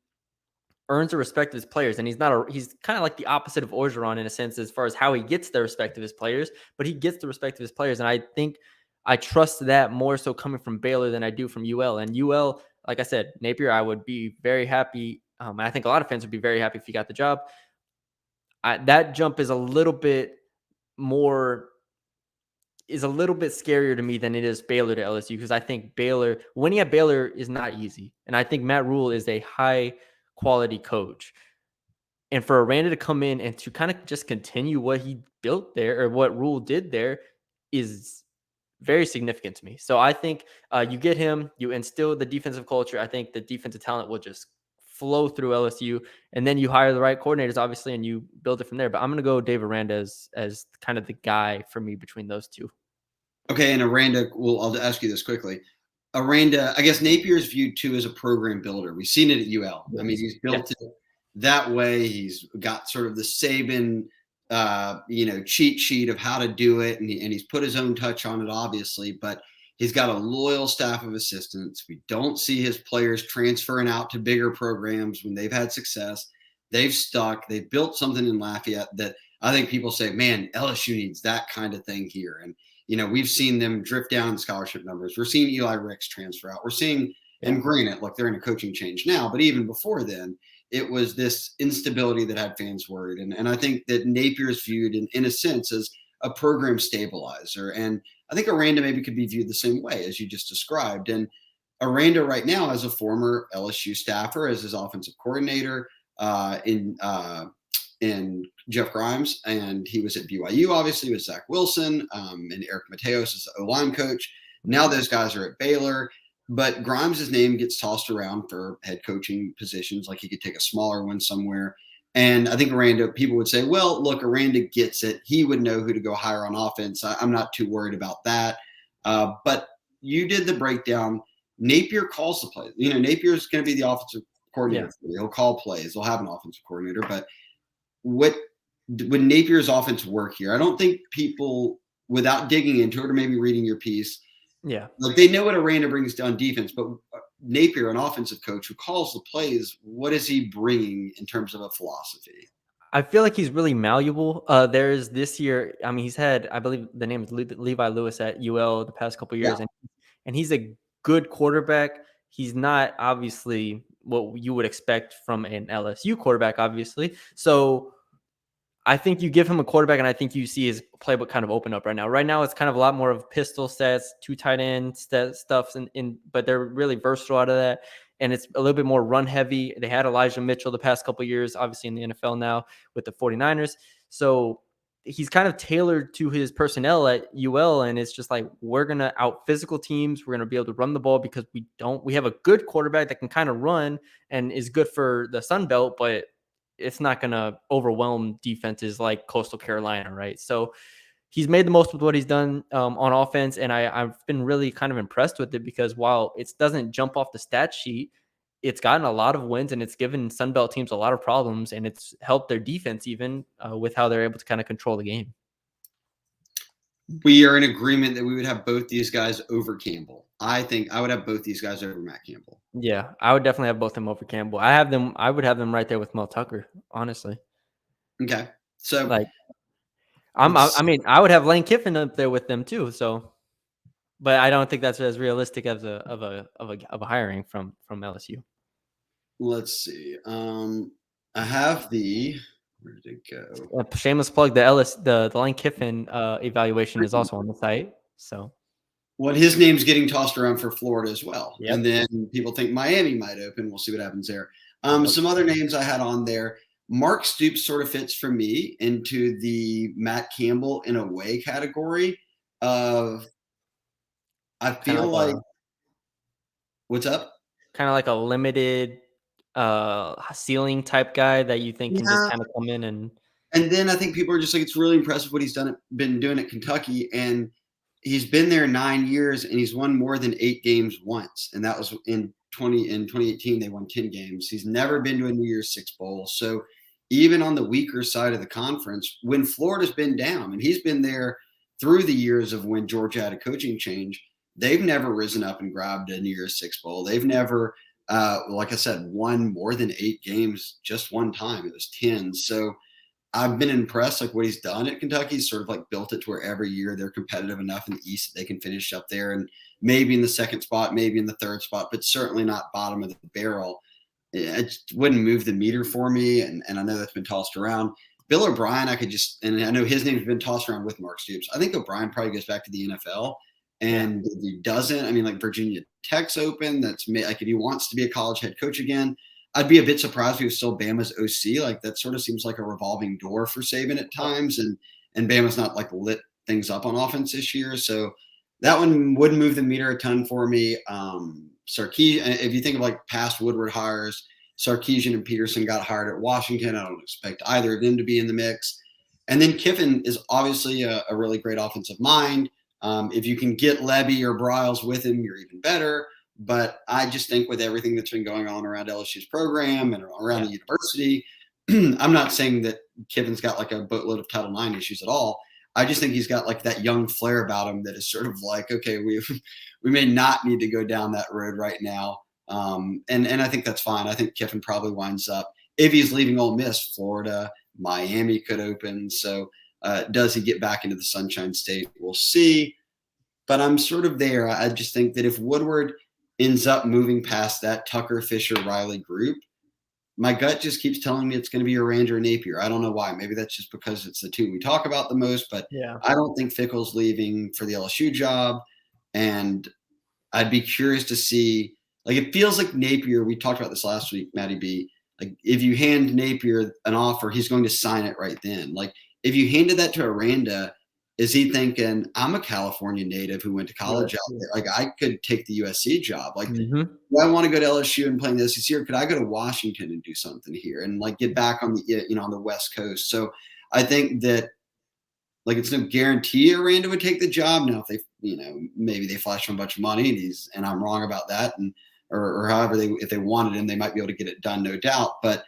earns the respect of his players, and he's kind of like the opposite of Orgeron in a sense as far as how he gets the respect of his players. But he gets the respect of his players, and I think I trust that more so coming from Baylor than I do from UL. And UL, like I said, Napier, I would be very happy. And I think a lot of fans would be very happy if he got the job. That jump is a little bit scarier to me than it is Baylor to LSU, because I think winning at Baylor is not easy. And I think Matt Rule is a high quality coach. And for Aranda to come in and to kind of just continue what he built there or what Rule did there is very significant to me. So I think you get him, you instill the defensive culture. I think the defensive talent will just flow through LSU, and then you hire the right coordinators, obviously, and you build it from there. But I'm going to go Dave Aranda as kind of the guy for me between those two. Okay, and Aranda, well, I'll ask you this quickly. Aranda, I guess Napier is viewed too as a program builder. We've seen it at UL. I mean, he's built it that way. He's got sort of the Saban, cheat sheet of how to do it, and he's put his own touch on it, obviously. But he's got a loyal staff of assistants. We don't see his players transferring out to bigger programs when they've had success. They've stuck. They've built something in Lafayette that I think people say, man, LSU needs that kind of thing here. And we've seen them drift down in scholarship numbers. We're seeing Eli Ricks transfer out. We're seeing, and granted, look, they're in a coaching change now, but even before then, it was this instability that had fans worried. And I think that Napier is viewed in a sense as a program stabilizer. And I think Aranda maybe could be viewed the same way as you just described. And Aranda right now, as a former LSU staffer, as his offensive coordinator in Jeff Grimes, and he was at BYU, obviously, with Zach Wilson, and Eric Mateos as the O-line coach. Now those guys are at Baylor, but Grimes' name gets tossed around for head coaching positions, like he could take a smaller one somewhere. And I think Aranda, people would say, well, look, Aranda gets it. He would know who to go hire on offense. I'm not too worried about that. But you did the breakdown. Napier calls the plays. Napier is going to be the offensive coordinator. Yeah. He'll call plays. They'll have an offensive coordinator, but would Napier's offense work here? I don't think people, without digging into it or maybe reading your piece, like they know what Aranda brings on defense, but Napier, an offensive coach who calls the plays, what is he bringing in terms of a philosophy? I feel like he's really malleable. There's this year, I mean, he's had, I believe the name is Levi Lewis at UL the past couple of years, and he's a good quarterback. He's not obviously what you would expect from an LSU quarterback, obviously. So I think you give him a quarterback, and I think you see his playbook kind of open up right now. Right now, it's kind of a lot more of pistol sets, 2 tight end stuffs, but they're really versatile out of that. And it's a little bit more run heavy. They had Elijah Mitchell the past couple of years, obviously in the NFL now with the 49ers. So he's kind of tailored to his personnel at UL, and it's just like, we're going to out physical teams. We're going to be able to run the ball because we have a good quarterback that can kind of run and is good for the Sun Belt, but it's not going to overwhelm defenses like Coastal Carolina, right? So he's made the most with what he's done on offense, and I've been really kind of impressed with it because while it doesn't jump off the stat sheet, it's gotten a lot of wins, and it's given Sunbelt teams a lot of problems, and it's helped their defense even with how they're able to kind of control the game. We are in agreement that we would have both these guys over Campbell. I think I would have both these guys over Matt Campbell. Yeah, I would definitely have both of them over Campbell. I would have them right there with Mel Tucker, honestly. Okay. So like I mean, I would have Lane Kiffin up there with them too. So, but I don't think that's as realistic as a hiring from LSU. Let's see. I have where did it go? Shameless plug. The Lane Kiffin evaluation is also on the site. So, well, his name's getting tossed around for Florida as well. Yep. And then people think Miami might open. We'll see what happens there. Some other names I had on there. Mark Stoops sort of fits for me into the Matt Campbell in a way category of I feel like what's up? Kind of like a limited ceiling type guy that you think can just kind of come in and then I think people are just like, it's really impressive what he's been doing at Kentucky, and he's been there 9 years, and he's won more than 8 games once, and that was in 2018. They won 10 games. He's never been to a New Year's Six bowl, so even on the weaker side of the conference, when Florida's been down, and he's been there through the years of when Georgia had a coaching change, they've never risen up and grabbed a New Year's Six bowl. They've never, like I said, won more than 8 games just one time. It was 10. So I've been impressed, like what he's done at Kentucky. He's sort of like built it to where every year they're competitive enough in the East that they can finish up there and maybe in the second spot, maybe in the third spot, but certainly not bottom of the barrel. It just wouldn't move the meter for me, and I know that's been tossed around. Bill O'Brien, I could just, and I know his name's been tossed around with Mark Stoops. I think O'Brien probably goes back to the NFL, and if he doesn't, I mean, like Virginia Tech's open. That's like if he wants to be a college head coach again, I'd be a bit surprised if he was still Bama's OC. Like that sort of seems like a revolving door for Saban at times, and Bama's not like lit things up on offense this year, so that one wouldn't move the meter a ton for me. Sarkisian, if you think of like past Woodward hires, Sarkisian and Peterson got hired at Washington. I don't expect either of them to be in the mix. And then Kiffin is obviously a really great offensive mind. If you can get Levy or Bryles with him, you're even better. But I just think with everything that's been going on around LSU's program and around the university, I'm not saying that Kiffin's got like a boatload of Title IX issues at all. I just think he's got like that young flair about him that is sort of like, okay, we may not need to go down that road right now. And I think that's fine. I think Kiffin probably winds up, if he's leaving Ole Miss, Florida, Miami could open. So does he get back into the Sunshine State? We'll see. But I'm sort of there. I just think that if Woodward ends up moving past that Tucker, Fisher, Riley group, my gut just keeps telling me it's going to be Aranda or Napier. I don't know why. Maybe that's just because it's the two we talk about the most, but I don't think Fickell's leaving for the LSU job. And I'd be curious to see, like, it feels like Napier, we talked about this last week, Matty B, like if you hand Napier an offer, he's going to sign it right then. Like if you handed that to Aranda, is he thinking, I'm a California native who went to college out there. Like I could take the USC job. Like, do I want to go to LSU and play in the SEC, or could I go to Washington and do something here and like get back on the, on the West Coast? So I think that like it's no guarantee Aranda would take the job. Now, if they, maybe they flash him a bunch of money and I'm wrong about that, and or however if they wanted him, they might be able to get it done, no doubt. But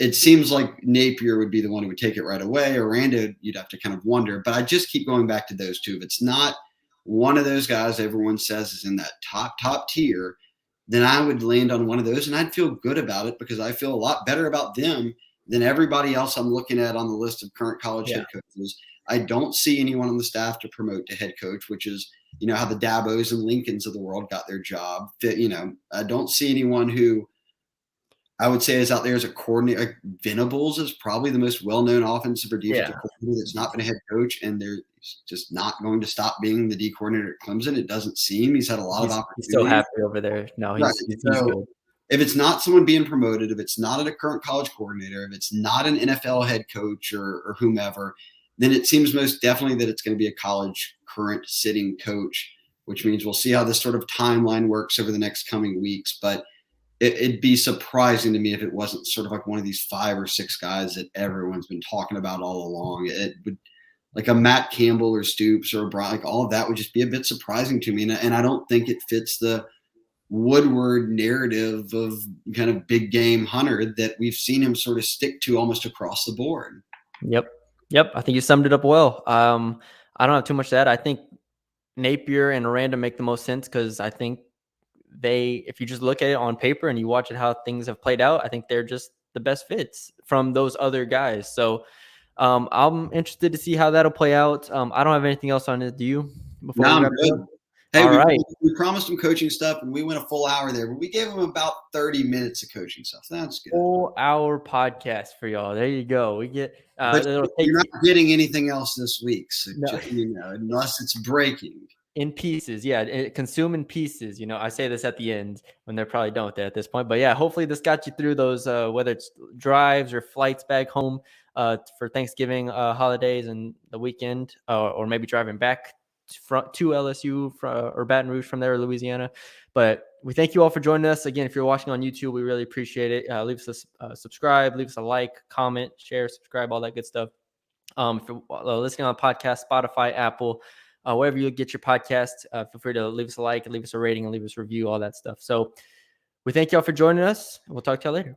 it seems like Napier would be the one who would take it right away. Aranda, you'd have to kind of wonder. But I just keep going back to those two. If it's not one of those guys everyone says is in that top tier, then I would land on one of those, and I'd feel good about it because I feel a lot better about them than everybody else I'm looking at on the list of current college head coaches. I don't see anyone on the staff to promote to head coach, which is, how the Dabos and Lincolns of the world got their job. I don't see anyone who I would say is out there as a coordinator. Like Venables is probably the most well-known offensive or defensive coordinator that's not been a head coach, and they're just not going to stop being the D coordinator at Clemson. It doesn't seem. He's had a lot of opportunities. He's still happy over there. No, he's good. If it's not someone being promoted, if it's not a current college coordinator, if it's not an NFL head coach or whomever, then it seems most definitely that it's going to be a college current sitting coach, which means we'll see how this sort of timeline works over the next coming weeks. But it'd be surprising to me if it wasn't sort of like one of these 5 or 6 guys that everyone's been talking about all along. It would, like a Matt Campbell or Stoops or Brian, like all of that would just be a bit surprising to me. And I don't think it fits the Woodward narrative of kind of big game hunter that we've seen him sort of stick to almost across the board. Yep. I think you summed it up well. I don't have too much to add. I think Napier and Aranda make the most sense because I think if you just look at it on paper and you watch it how things have played out, I think they're just the best fits from those other guys. So I'm interested to see how that'll play out. I don't have anything else on it. Do you? I'm good. Hey, we promised them coaching stuff, and we went a full hour there, but we gave them about 30 minutes of coaching stuff. That's good. Full hour podcast for y'all. There you go. We get. You're not getting anything else this week, so unless it's breaking. In pieces, consume in pieces. I say this at the end when they're probably done with it at this point. But yeah, hopefully this got you through those, whether it's drives or flights back home for Thanksgiving holidays and the weekend, or maybe driving back to LSU or Baton Rouge from there, or Louisiana. But we thank you all for joining us. Again, if you're watching on YouTube, we really appreciate it. Leave us a subscribe, leave us a like, comment, share, subscribe, all that good stuff. If you're listening on podcast, Spotify, Apple, wherever you get your podcast, feel free to leave us a like, leave us a rating, and leave us a review, all that stuff. So we thank y'all for joining us, and we'll talk to y'all later.